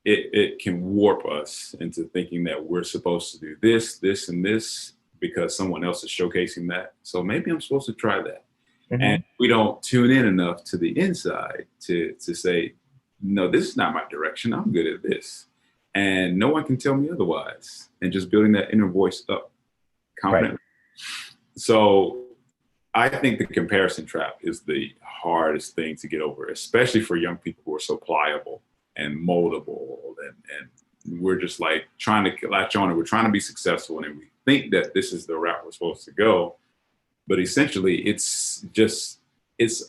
it can warp us into thinking that we're supposed to do this, this, and this because someone else is showcasing that. So maybe I'm supposed to try that. And Mhm. we don't tune in enough to the inside to say, no, this is not my direction. I'm good at this. And no one can tell me otherwise. And just building that inner voice up Right. confidently. So I think the comparison trap is the hardest thing to get over, especially for young people who are so pliable and moldable. And we're just like trying to latch on and we're trying to be successful. And we think that this is the route we're supposed to go. But essentially, it's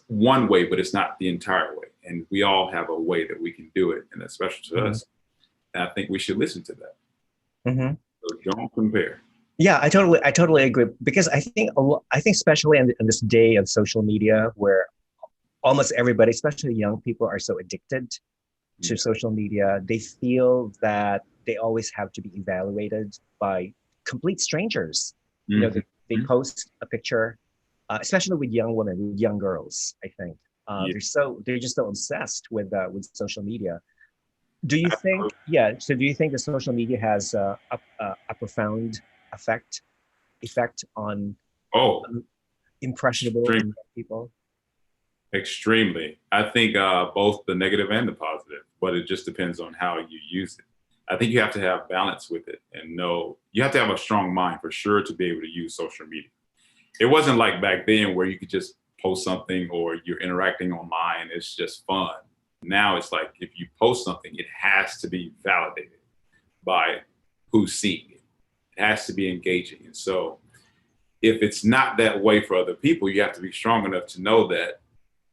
one way, but it's not the entire way. And we all have a way that we can do it. And that's special to Mhm. us. And I think we should listen to that. Mhm. So don't compare. Yeah, I totally agree because I think especially in this day of social media where almost everybody, especially young people, are so addicted to Yeah. social media, they feel that they always have to be evaluated by complete strangers. Mhm. They post a picture, especially with young women, with young girls. I think Yeah. they're just so obsessed with social media. Do you think? Yeah. So do you think that social media has a profound effect on Oh, impressionable extreme. and young people? Extremely. I think both the negative and the positive, but it just depends on how you use it. I think you have to have balance with it and know you have to have a strong mind for sure to be able to use social media. It wasn't like back then where you could just post something or you're interacting online. It's just fun. Now it's like if you post something, it has to be validated by who's seeing it. It has to be engaging. And so if it's not that way for other people, you have to be strong enough to know that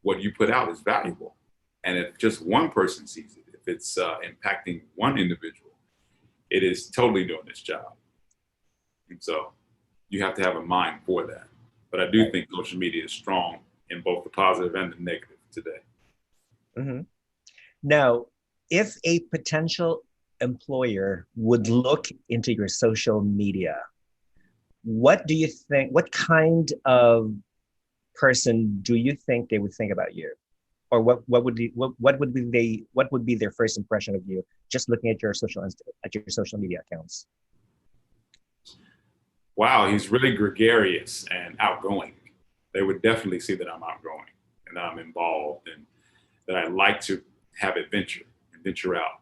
what you put out is valuable. And if just one person sees it, if it's impacting one individual, it is totally doing its job. And so you have to have a mind for that. But I do Right. think social media is strong in both the positive and the negative today. Hmm. Now, if a potential employer would look into your social media, what do you think? What kind of person do you think they would think about you? Or what would be their first impression of you just looking at your social media accounts? wow, he's really gregarious and outgoing. They would definitely see that I'm outgoing and that I'm involved and that I like to have adventure and venture out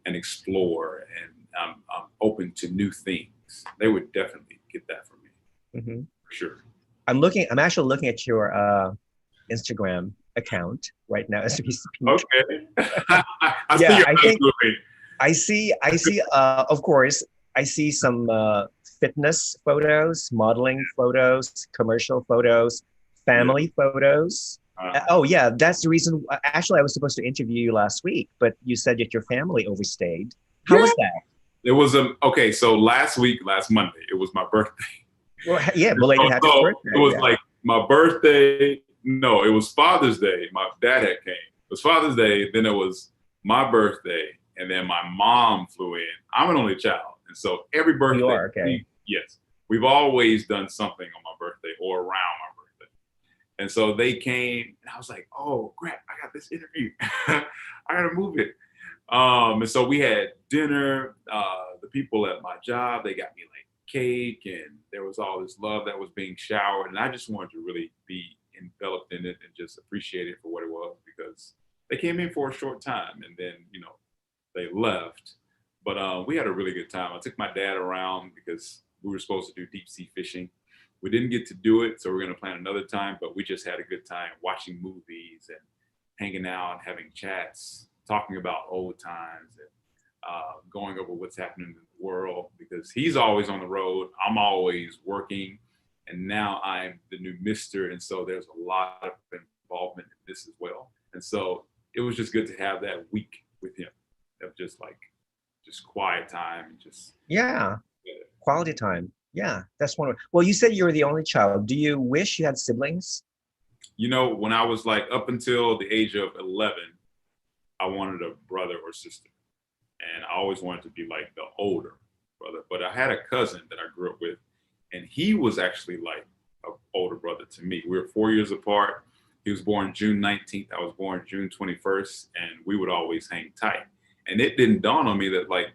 and explore, and I'm open to new things. They would definitely get that from me, Hmm. for sure. I'm actually looking at your Instagram account right now as we speak. Okay. I see Yeah, your I eyes think moving. I see, of course, I see some fitness photos, modeling photos, commercial photos, Yeah. family photos. Oh yeah, that's the reason. Actually, I was supposed to interview you last week, but you said that your family overstayed. How Yeah. was that? It was okay. So last week, last Monday, it was my birthday. Well, yeah, belated happy So it birthday. was Yeah. like my birthday. No, it was Father's Day. My dad had came. It was Father's Day. Then it was my birthday, and then my mom flew in. I'm an only child, and so every You birthday, are okay. yes, we've always done something on my birthday or around my birthday. And so they came, and I was like, "Oh crap! I got this interview. I gotta move it." And so we had dinner. The people at my job, they got me like cake, and there was all this love that was being showered, and I just wanted to really be enveloped in it and just appreciate it for what it was, because they came in for a short time and then they left. But we had a really good time. I took my dad around because we were supposed to do deep sea fishing. We didn't get to do it, so we're going to plan another time. But we just had a good time watching movies and hanging out, having chats, talking about old times, and going over what's happening in the world, because he's always on the road. I'm always working. And now I'm the new Mister. And so there's a lot of involvement in this as well. And so it was just good to have that week with him of just quiet time and just. Yeah, quality time. Yeah, that's one. Well, you said you were the only child. Do you wish you had siblings? When I was like up until the age of 11, I wanted a brother or sister. And I always wanted to be like the older brother. But I had a cousin that I grew up with, and he was actually like an older brother to me. We were 4 years apart. He was born June 19th. I was born June 21st, and we would always hang tight. And it didn't dawn on me that, like,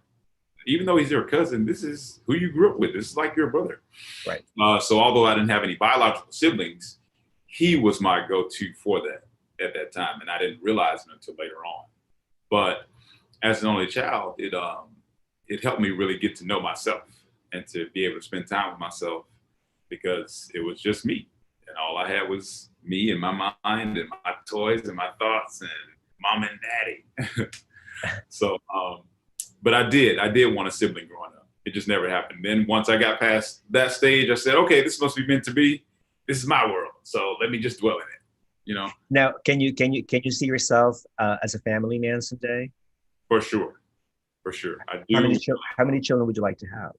even though he's your cousin, this is who you grew up with. This is like your brother. Right. So although I didn't have any biological siblings, he was my go-to for that at that time, and I didn't realize it until later on. But as an only child, it helped me really get to know myself and to be able to spend time with myself, because it was just me, and all I had was me and my mind and my toys and my thoughts and mom and daddy. So, but I did want a sibling growing up. It just never happened. Then once I got past that stage, I said, okay, this must be meant to be. This is my world, so let me just dwell in it. Now, can you see yourself as a family man someday? For sure, for sure, I How many do. how many children would you like to have?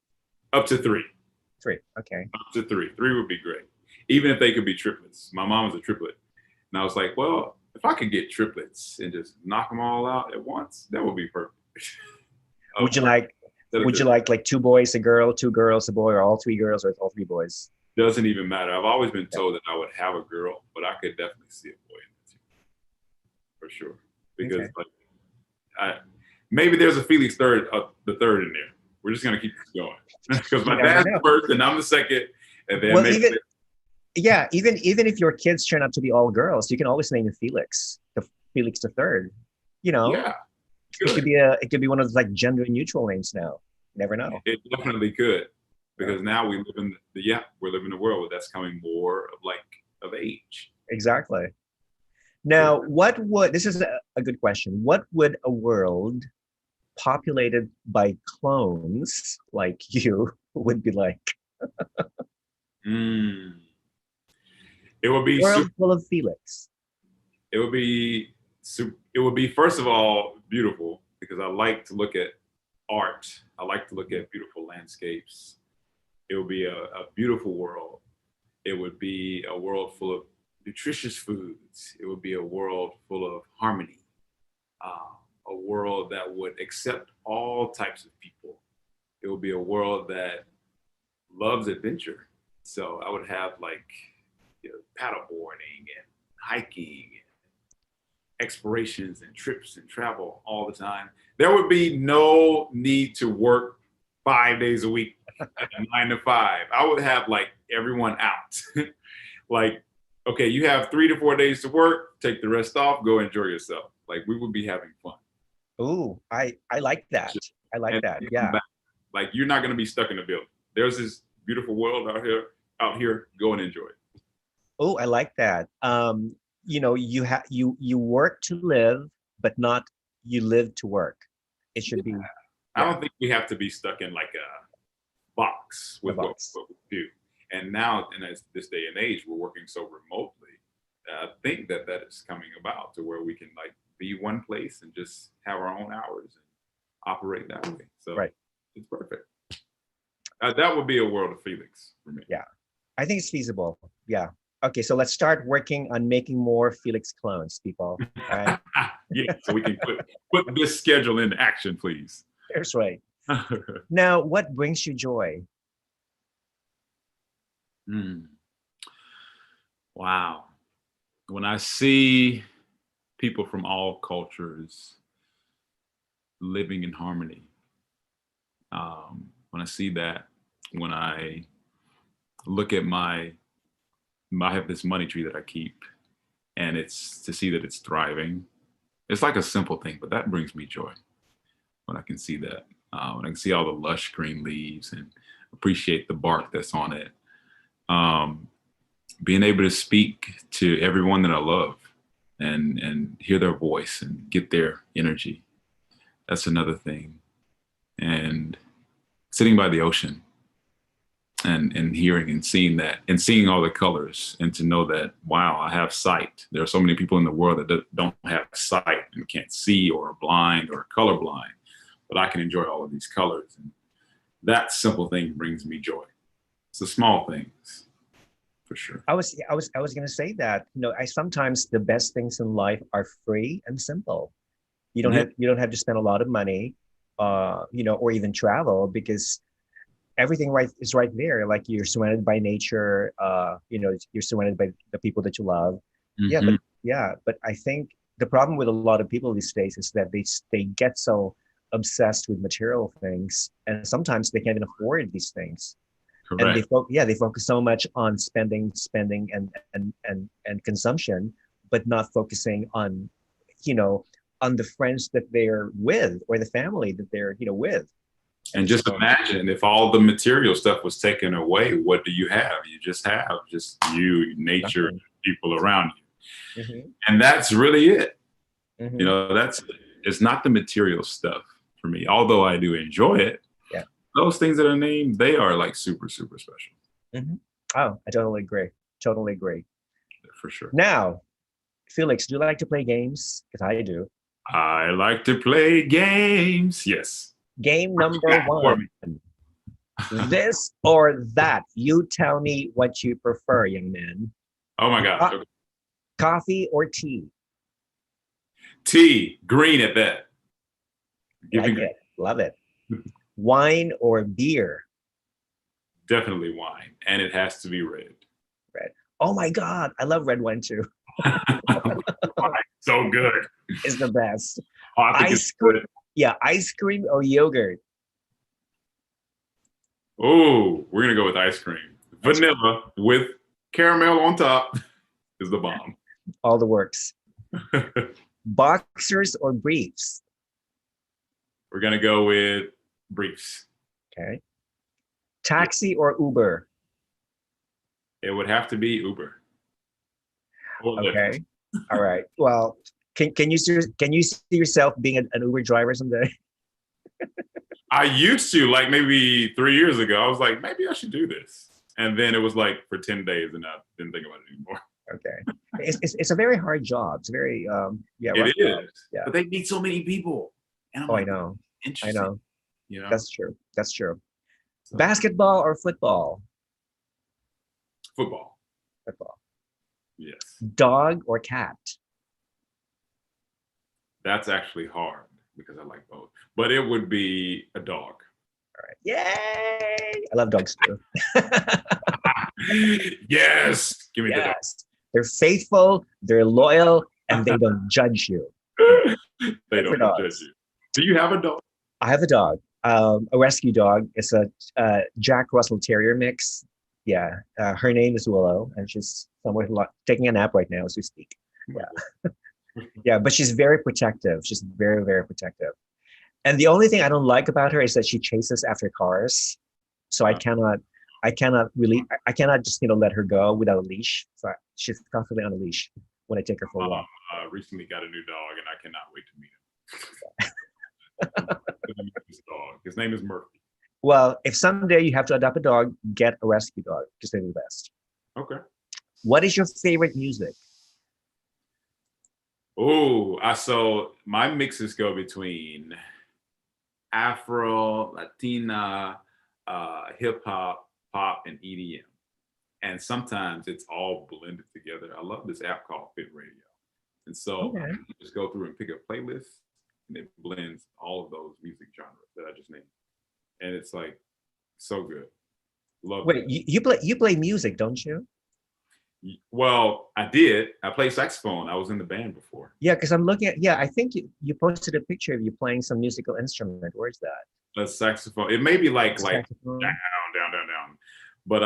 Up to three. Three. Okay. Up to three. Three would be great, even if they could be triplets. My mom was a triplet, and I was like, well, if I could get triplets and just knock them all out at once, that would be perfect. Would you like two boys, a girl, two girls, a boy, or all three girls, or all three boys? Doesn't even matter. I've always been told that I would have a girl, but I could definitely see a boy in the team, for sure. Because maybe there's a Felix the third in there. We're just gonna keep this going because my dad's the first and I'm the second, and then even if your kids turn out to be all girls, you can always name it Felix, the Felix the third. Yeah, it could be one of those like gender neutral names now. You never know. It definitely could, because now we live in we're living in a world that's coming more of age. Exactly. Now, this is a good question. What would a world populated by clones like you would be like? It would be world full of Felix. It would be first of all beautiful, because I like to look at art. I like to look at beautiful landscapes. It would be a beautiful world. It would be a world full of nutritious foods. It would be a world full of harmony. A world that would accept all types of people. It would be a world that loves adventure. So I would have paddleboarding and hiking and explorations and trips and travel all the time. There would be no need to work 5 days a week, 9 to 5. I would have like everyone out. Like, okay, you have 3 to 4 days to work, take the rest off, go enjoy yourself. Like we would be having fun. Ooh, I like that. I like And that. you come Yeah. back, like you're not gonna be stuck in the building. There's this beautiful world out here, go and enjoy it. Oh, I like that. You work to live, but not you live to work. It should be, I yeah, don't think we have to be stuck in like a box the with box. what we do. And now, in this day and age, we're working so remotely. I think that is coming about to where we can like be one place and just have our own hours and operate that way. So Right. it's perfect. That would be a world of Felix for me. Yeah. I think it's feasible. Yeah. Okay, so let's start working on making more Felix clones, people. Right? Yeah, so we can put this schedule into action, please. That's right. Now, what brings you joy? Wow. When I see people from all cultures living in harmony, when I see that, when I look at I have this money tree that I keep, and it's to see that it's thriving. It's like a simple thing, but that brings me joy when I can see that. When I can see all the lush green leaves and appreciate the bark that's on it. Being able to speak to everyone that I love and hear their voice and get their energy. That's another thing. And sitting by the ocean and hearing and seeing that and seeing all the colors, and to know that, wow, I have sight. There are so many people in the world that don't have sight and can't see or are blind or colorblind, but I can enjoy all of these colors. And that simple thing brings me joy. It's the small things, for sure. I was going to say that, I sometimes the best things in life are free and simple. You don't have to spend a lot of money, or even travel, because everything is right there. Like, you're surrounded by nature, you're surrounded by the people that you love. Mm-hmm. But I think the problem with a lot of people these days is that they get so obsessed with material things, and sometimes they can't even afford these things. Correct. And they focus so much on spending and consumption, but not focusing on, on the friends that they're with, or the family that they're, with. And just imagine if all the material stuff was taken away, what do you have? You just have you, nature, Nothing. people around you. Mm-hmm. And that's really it. Mm-hmm. It's not the material stuff for me, although I do enjoy it. Yeah. Those things that are named, they are like super, super special. Mm-hmm. Oh, I totally agree. Totally agree. For sure. Now, Felix, do you like to play games? Because I do. I like to play games. Yes. Game number one. This or that. You tell me what you prefer, young man. Oh my gosh. Okay. Coffee or tea? Tea. Green at that. Like it. Love it. Wine or beer? Definitely wine. And it has to be red. Red. Oh my God. I love red wine too. So good. It's the best. Oh, I think it's good. Yeah, ice cream or yogurt? Oh, we're going to go with ice cream. Vanilla with caramel on top is the bomb. All the works. Boxers or briefs? We're going to go with briefs. Okay. Taxi or Uber? It would have to be Uber. Okay. All right. Well, can you see yourself being an Uber driver someday? I used to, like maybe 3 years ago. I was like, maybe I should do this. And then it was like for 10 days and I didn't think about it anymore. Okay. It's a very hard job. It's very, it is. Job. Yeah. But they need so many people. And I know. Interesting. I know. That's true. So, basketball or football? Football. Football. Yes. Dog or cat? That's actually hard because I like both. But it would be a dog. All right. Yay! I love dogs too. Yes. Give me the dog. They're faithful, they're loyal, and they don't judge you. They don't judge you. Do you have a dog? I have a dog. A rescue dog. It's a Jack Russell Terrier mix. Yeah, her name is Willow, and she's somewhere taking a nap right now as we speak. Yeah, yeah, but she's very protective. She's very, very protective. And the only thing I don't like about her is that she chases after cars. So I cannot really, I cannot just let her go without a leash. So she's constantly on a leash when I take her for a walk. Recently got a new dog, and I cannot wait to meet him. His name is Murphy. Well, if someday you have to adopt a dog, get a rescue dog because they're the best. Okay. What is your favorite music? Oh, so my mixes go between Afro, Latina, hip hop, pop, and EDM. And sometimes it's all blended together. I love this app called Fit Radio. And so I just go through and pick a playlist, and it blends all of those music genres that I just named. And it's like so good. Love Wait, you play music, don't you? Well, I did. I played saxophone. I was in the band before. Yeah, because I'm looking at, I think you posted a picture of you playing some musical instrument. Where's that? A saxophone. It may be like down. But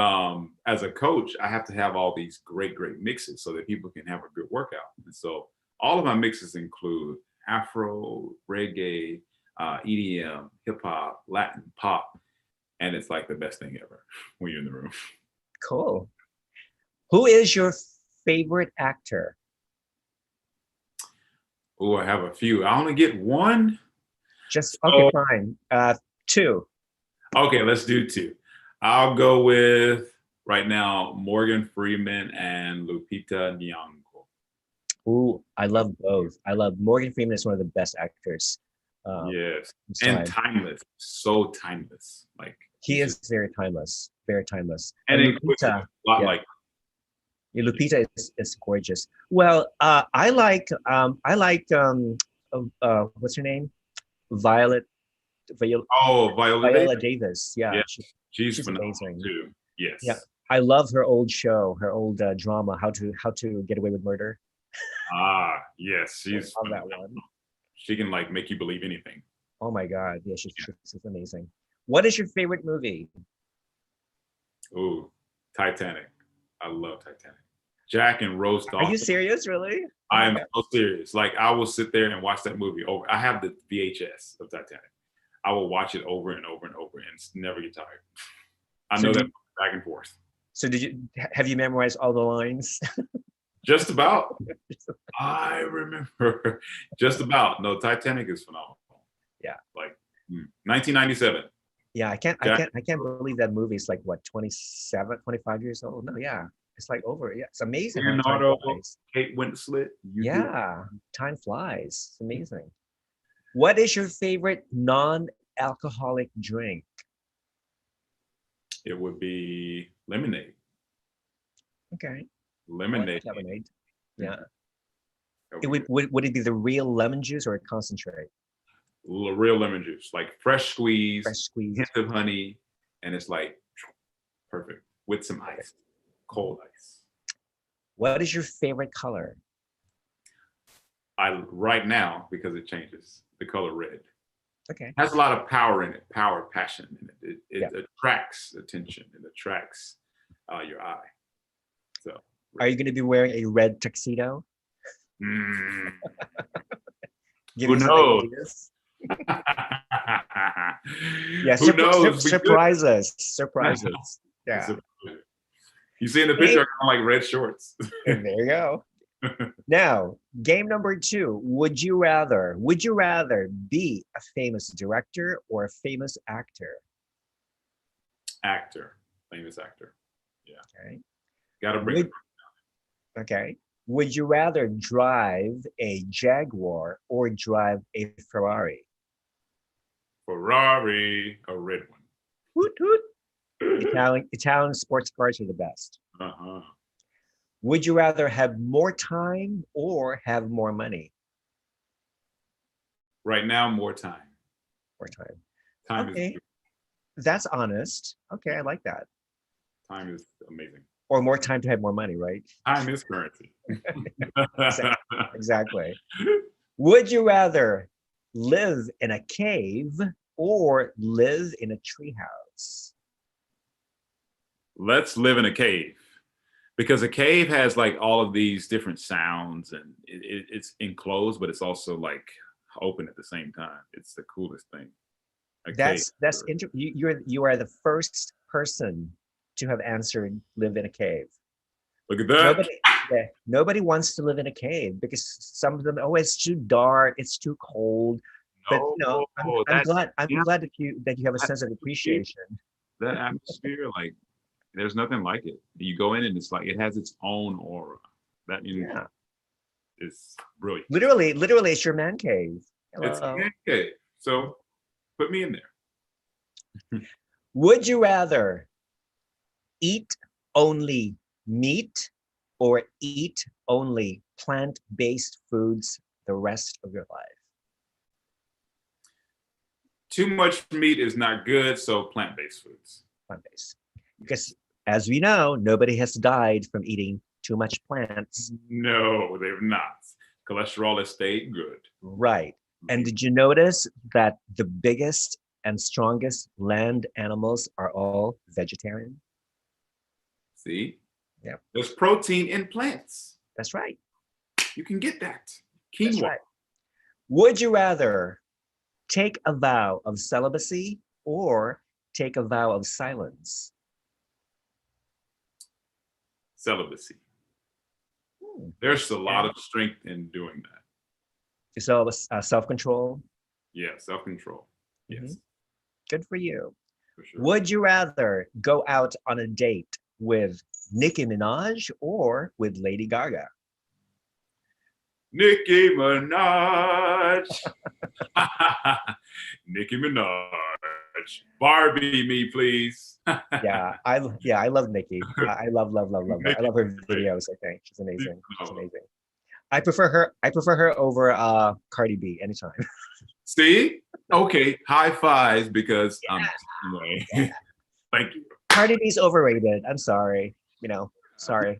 as a coach, I have to have all these great mixes so that people can have a good workout. And so all of my mixes include Afro, reggae, EDM, hip hop, Latin, pop. And it's like the best thing ever when you're in the room. Cool. Who is your favorite actor? Oh, I have a few. I only get one. Okay, fine. Two. Okay, let's do two. I'll go with right now Morgan Freeman and Lupita Nyong'o. Ooh, I love both. I love Morgan Freeman is one of the best actors. Yes, and timeless, so timeless. Like he is very timeless, very timeless. And Lupita, a lot like. Yeah, Lupita is gorgeous. Well, I like what's her name? Viola Davis. Yeah, she's amazing too. Yes. Yeah, I love her old show, her old drama, How to Get Away with Murder. Yes, she's I love that one. She can like make you believe anything. Oh my God, yeah, she's amazing. What is your favorite movie? Ooh, Titanic. I love Titanic. Jack and Rose Dawson. Are you serious, really? I am so serious. Like I will sit there and watch that movie over. I have the VHS of Titanic. I will watch it over and over and over and never get tired. I know that back and forth. So have you memorized all the lines? Just about. I remember. Just about. No, Titanic is phenomenal. Yeah. Like 1997. Yeah, I can't believe that movie is like what, 27, 25 years old. No, yeah. It's like over. Yeah, it's amazing. Leonardo, Kate Winslet. Time flies. It's amazing. What is your favorite non-alcoholic drink? It would be lemonade. Okay. Lemonade. Yeah. Would it be the real lemon juice or a concentrate? Real lemon juice, like fresh squeeze, hint of honey, and it's like perfect with some ice. Cold ice. What is your favorite color? Right now, because it changes, the color red. Okay. It has a lot of power in it, passion in it. It attracts attention. It attracts your eye. So. Red. Are you going to be wearing a red tuxedo? Who knows? Yeah. Who knows? Surprises. Yeah. You see in the picture, I'm like red shorts. And there you go. Now, game number 2. Would you rather be a famous director or a famous actor? Famous actor. Yeah. Okay. Gotta bring it. Okay. Would you rather drive a Jaguar or drive a Ferrari? Ferrari, a red one. Hoot hoot. Italian sports cars are the best. Would you rather have more time or have more money? Right now, more time. More time. Time is. That's honest. Okay, I like that. Time is amazing. Or more time to have more money, right? Time is currency. Exactly. Would you rather live in a cave or live in a treehouse? Let's live in a cave, because a cave has like all of these different sounds, and it's enclosed, but it's also like open at the same time. It's the coolest thing. A cave. You are the first person to have answered live in a cave. Look at that. Nobody wants to live in a cave because some of them, oh, it's too dark, it's too cold. But no, I'm glad that you have a sense of appreciation. That atmosphere, like there's nothing like it. You go in and it's like it has its own aura. That is brilliant. Literally, it's your man cave. Hello. It's a man cave. So put me in there. Would you rather eat only meat or eat only plant-based foods the rest of your life? Too much meat is not good, so plant-based foods. Plant-based. Because as we know, nobody has died from eating too much plants. No, they've not. Cholesterol has stayed good. Right. And did you notice that the biggest and strongest land animals are all vegetarian? See? Yeah. There's protein in plants. That's right. You can get that. Quinoa. That's right. Would you rather take a vow of celibacy or take a vow of silence? Celibacy. There's a lot of strength in doing that. So self-control? Yeah, self-control. Yes. Good for you. For sure. Would you rather go out on a date with Nicki Minaj or with Lady Gaga? Nicki Minaj. Nicki Minaj. Barbie me, please. I love Nicki. I love her. I love her videos. I think she's amazing. She's amazing. I prefer her over Cardi B anytime. See? Okay, high fives because thank you. Cardi B's overrated. I'm sorry. Sorry.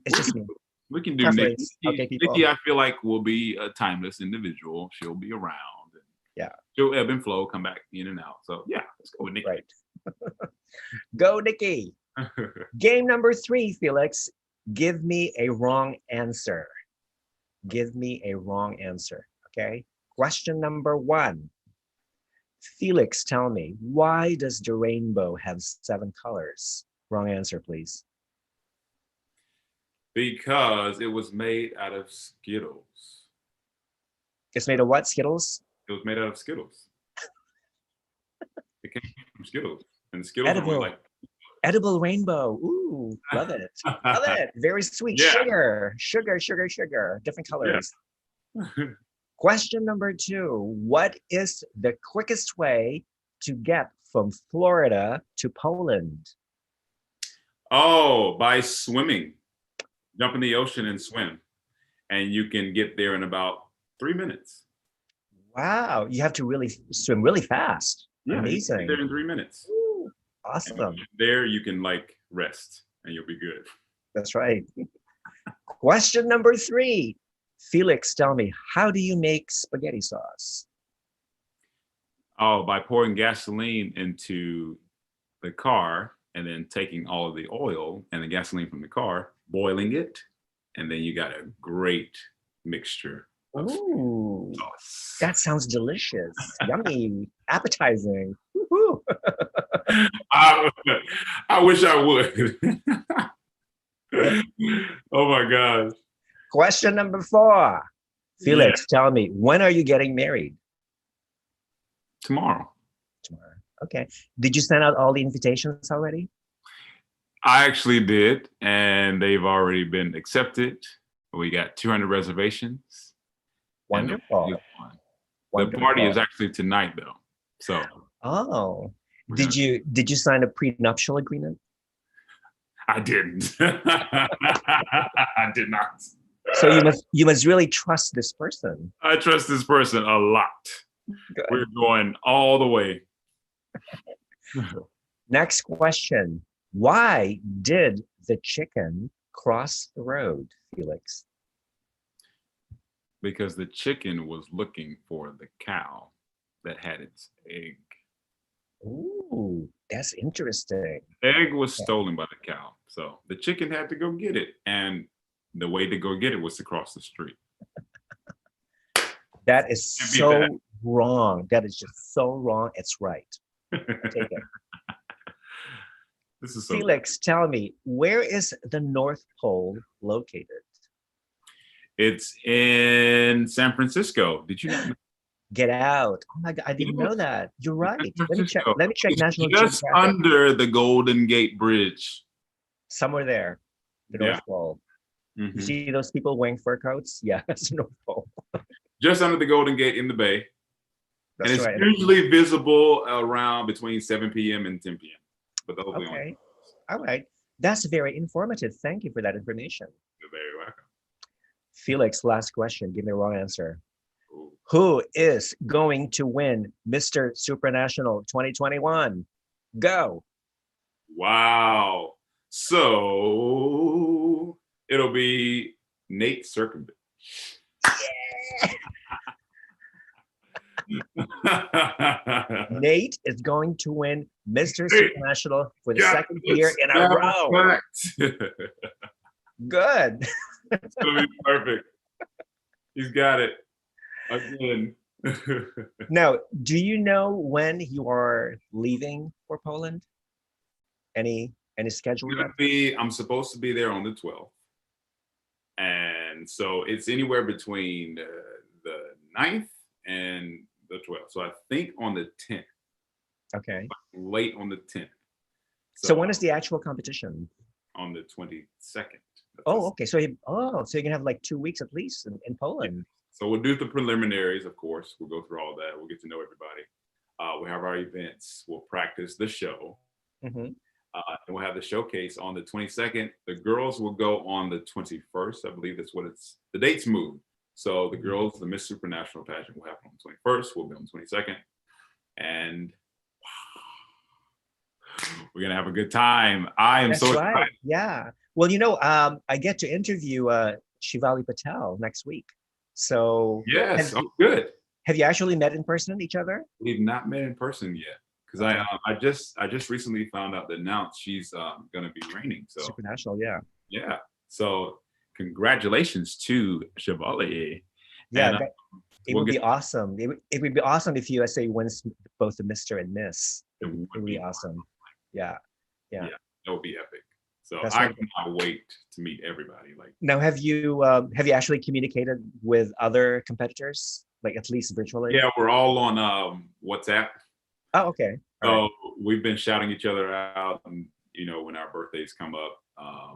It's just me. We can do Nicki. Okay, people. Nicki, I feel like will be a timeless individual. She'll be around. She'll ebb and flow, come back in and out. So yeah, let's go with Nicki. Right. Go Nicki. Game number 3, Felix. Give me a wrong answer. Give me a wrong answer. Okay. Question number 1. Felix, tell me, why does the rainbow have 7 colors? Wrong answer, please. Because it was made out of Skittles. It's made of what? Skittles? It was made out of Skittles. It came from Skittles. And Skittles are like edible rainbow. Ooh, love it. Love it. Very sweet. Yeah. Sugar. Different colors. Yeah. Question number 2. What is the quickest way to get from Florida to Poland? Oh, by swimming. Jump in the ocean and swim. And you can get there in about 3 minutes. Wow. You have to really swim really fast. Yeah, amazing. You can get there in 3 minutes. Ooh, awesome. There you can like rest and you'll be good. That's right. Question number 3. Felix, tell me, how do you make spaghetti sauce? Oh, by pouring gasoline into the car and then taking all of the oil and the gasoline from the car, boiling it, and then you got a great mixture of Ooh, sauce. That sounds delicious. Yummy, appetizing. I wish I would. Oh my gosh. Question number 4. Felix, tell me, when are you getting married? Tomorrow. Okay. Did you send out all the invitations already? I actually did, and they've already been accepted. We got 200 reservations. Wonderful. The party is actually tonight, though. So. Oh. Did you sign a prenuptial agreement? I didn't. I did not. So you must really trust this person. I trust this person a lot. Good. We're going all the way. Next question. Why did the chicken cross the road, Felix? Because the chicken was looking for the cow. that had its egg. Ooh, that's interesting. Egg was Yeah. stolen by the cow. So the chicken had to go get it. And the way to go get it was to cross the street. That is Can't beat that. so wrong. That is just so wrong. It's right. I take it. This is so Felix, tell me, where is the North Pole located? It's in San Francisco. Did you know? Get out. Oh my God, I didn't know that. You're right. San Let me check. Francisco. Let me check It's National just Geographic. under the Golden Gate Bridge. Somewhere there, the Yeah. North Pole. You Mhm. see those people wearing fur coats? Yeah, that's the North Pole. Just under the Golden Gate in the Bay. That's and it's right. usually visible around between 7 p.m. and 10 p.m. But those are the only Okay. All right. That's very informative. Thank you for that information. You're very welcome. Felix, last question. Give me a wrong answer. Ooh. Who is going to win Mister Supranational 2021? Go. Wow. So it'll be Nate Circumvent. Nate is going to win Mister Supranational for the second year in a row. Good. It's gonna be perfect. He's got it again. Now, do you know when you are leaving for Poland? Any schedule yet? I'm supposed to be there on the 12th. And so it's anywhere between the 9th and the 12th. So I think on the 10th. Okay. Late on the 10th. So when is the actual competition? On the 22nd. Oh, okay. So you're gonna have like 2 weeks at least in Poland. Yeah. So we'll do the preliminaries, of course. We'll go through all that. We'll get to know everybody. We'll have our events. We'll practice the show. Mm-hmm. And we'll have the showcase on the 22nd. The girls will go on the 21st. I believe that's what the dates move. So the girls, the Miss Supranational pageant will happen on the 21st. We'll be on the 22nd. And we're going to have a good time. I am so excited. Yeah. Well, I get to interview Shivali Patel next week. So yes, good. Have you actually met in person each other? We've not met in person yet. Because I just recently found out that now she's going to be reigning. So Supranational, yeah. Yeah. So congratulations to Shivali. Yeah, it would be awesome. It would be awesome if USA wins both the Mr. and Miss. It would be awesome. Yeah. That would be epic. So That's I right. cannot wait to meet everybody. Like now, have you actually communicated with other competitors, like at least virtually? Yeah, we're all on WhatsApp. Oh, okay. So we've been shouting each other out, and when our birthdays come up.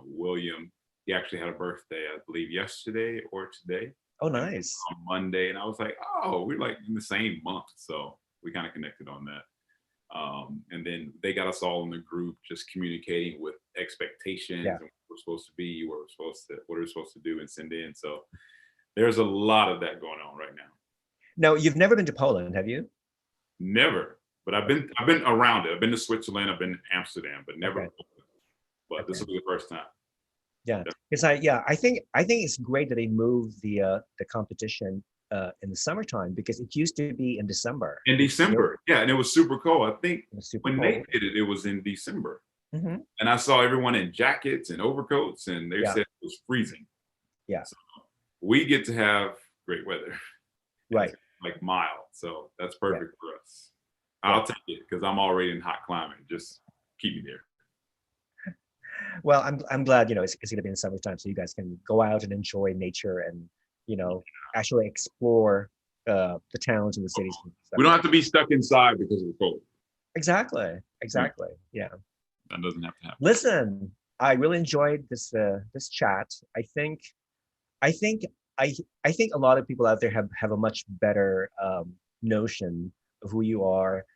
William, he actually had a birthday, I believe, yesterday or today. Oh, nice. On Monday, and I was like, oh, we're like in the same month, so we kind of connected on that. And then they got us all in the group, just communicating with expectations and what we're supposed to be, what we're supposed to do and send in. So there's a lot of that going on right now. No, you've never been to Poland, have you? Never, but I've been around it. I've been to Switzerland, I've been to Amsterdam, but never. Okay. But this will be the first time. Yeah, because I think it's great that they moved the competition in the summertime, because it used to be in December. In December, yeah, and it was super cold. I think when cold. they did it, it was in December, mm-hmm. and I saw everyone in jackets and overcoats, and they said it was freezing. Yeah, so we get to have great weather, right? Like mild, so that's perfect for us. I'll take it because I'm already in hot climate. Just keep me there. Well, I'm glad it's going to be in summertime, so you guys can go out and enjoy nature and actually explore the towns and the cities. We don't have to be stuck inside because of the cold. Exactly. Yeah. That doesn't have to happen. Listen, I really enjoyed this chat. I think a lot of people out there have a much better notion of who you are.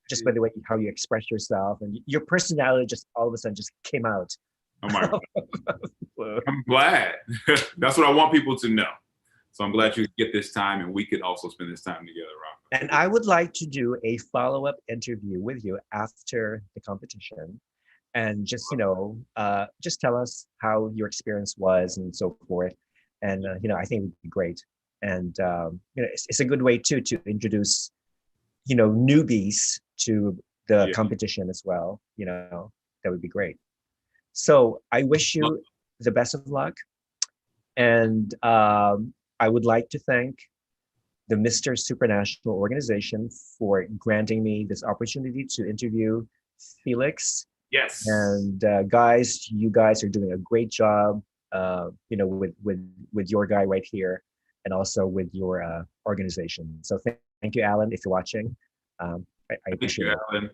Just by the way how you express yourself, and your personality just all of a sudden just came out. Oh my God. I'm glad. That's what I want people to know. So I'm glad you get this time, and we could also spend this time together, Rob. And I would like to do a follow-up interview with you after the competition, and just just tell us how your experience was and so forth. And I think it would be great. And it's a good way too to introduce newbies to the Yeah. competition as well, that would be great. So I wish you the best of luck. And I would like to thank the Mister Supranational organization for granting me this opportunity to interview Felix. Yes. And guys, you guys are doing a great job, with your guy right here, and also with your organization. So thank you, Alan, if you're watching. I Thank appreciate you, it. Alan.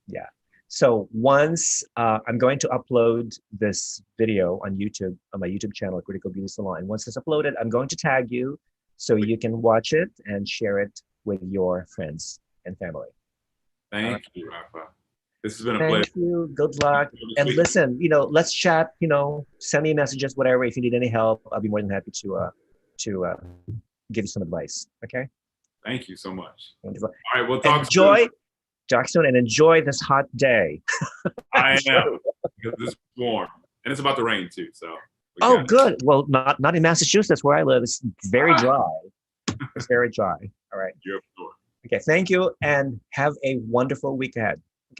Yeah. So once I'm going to upload this video on YouTube, on my YouTube channel, Critical Beauty Salon. And once it's uploaded, I'm going to tag you so you can watch it and share it with your friends and family. Thank you, Rafa. This has been a Thank pleasure. you. Good luck. And listen, let's chat. Send me messages, whatever. If you need any help, I'll be more than happy to give you some advice. Okay. Thank you so much. Wonderful. All right, we'll talk soon. Talk soon, and enjoy this hot day. I am, because it's warm, and it's about to rain too. So. Oh, good. Well, not in Massachusetts where I live. It's very dry. It's very dry. All right. You're up. Okay. Thank you, and have a wonderful week ahead.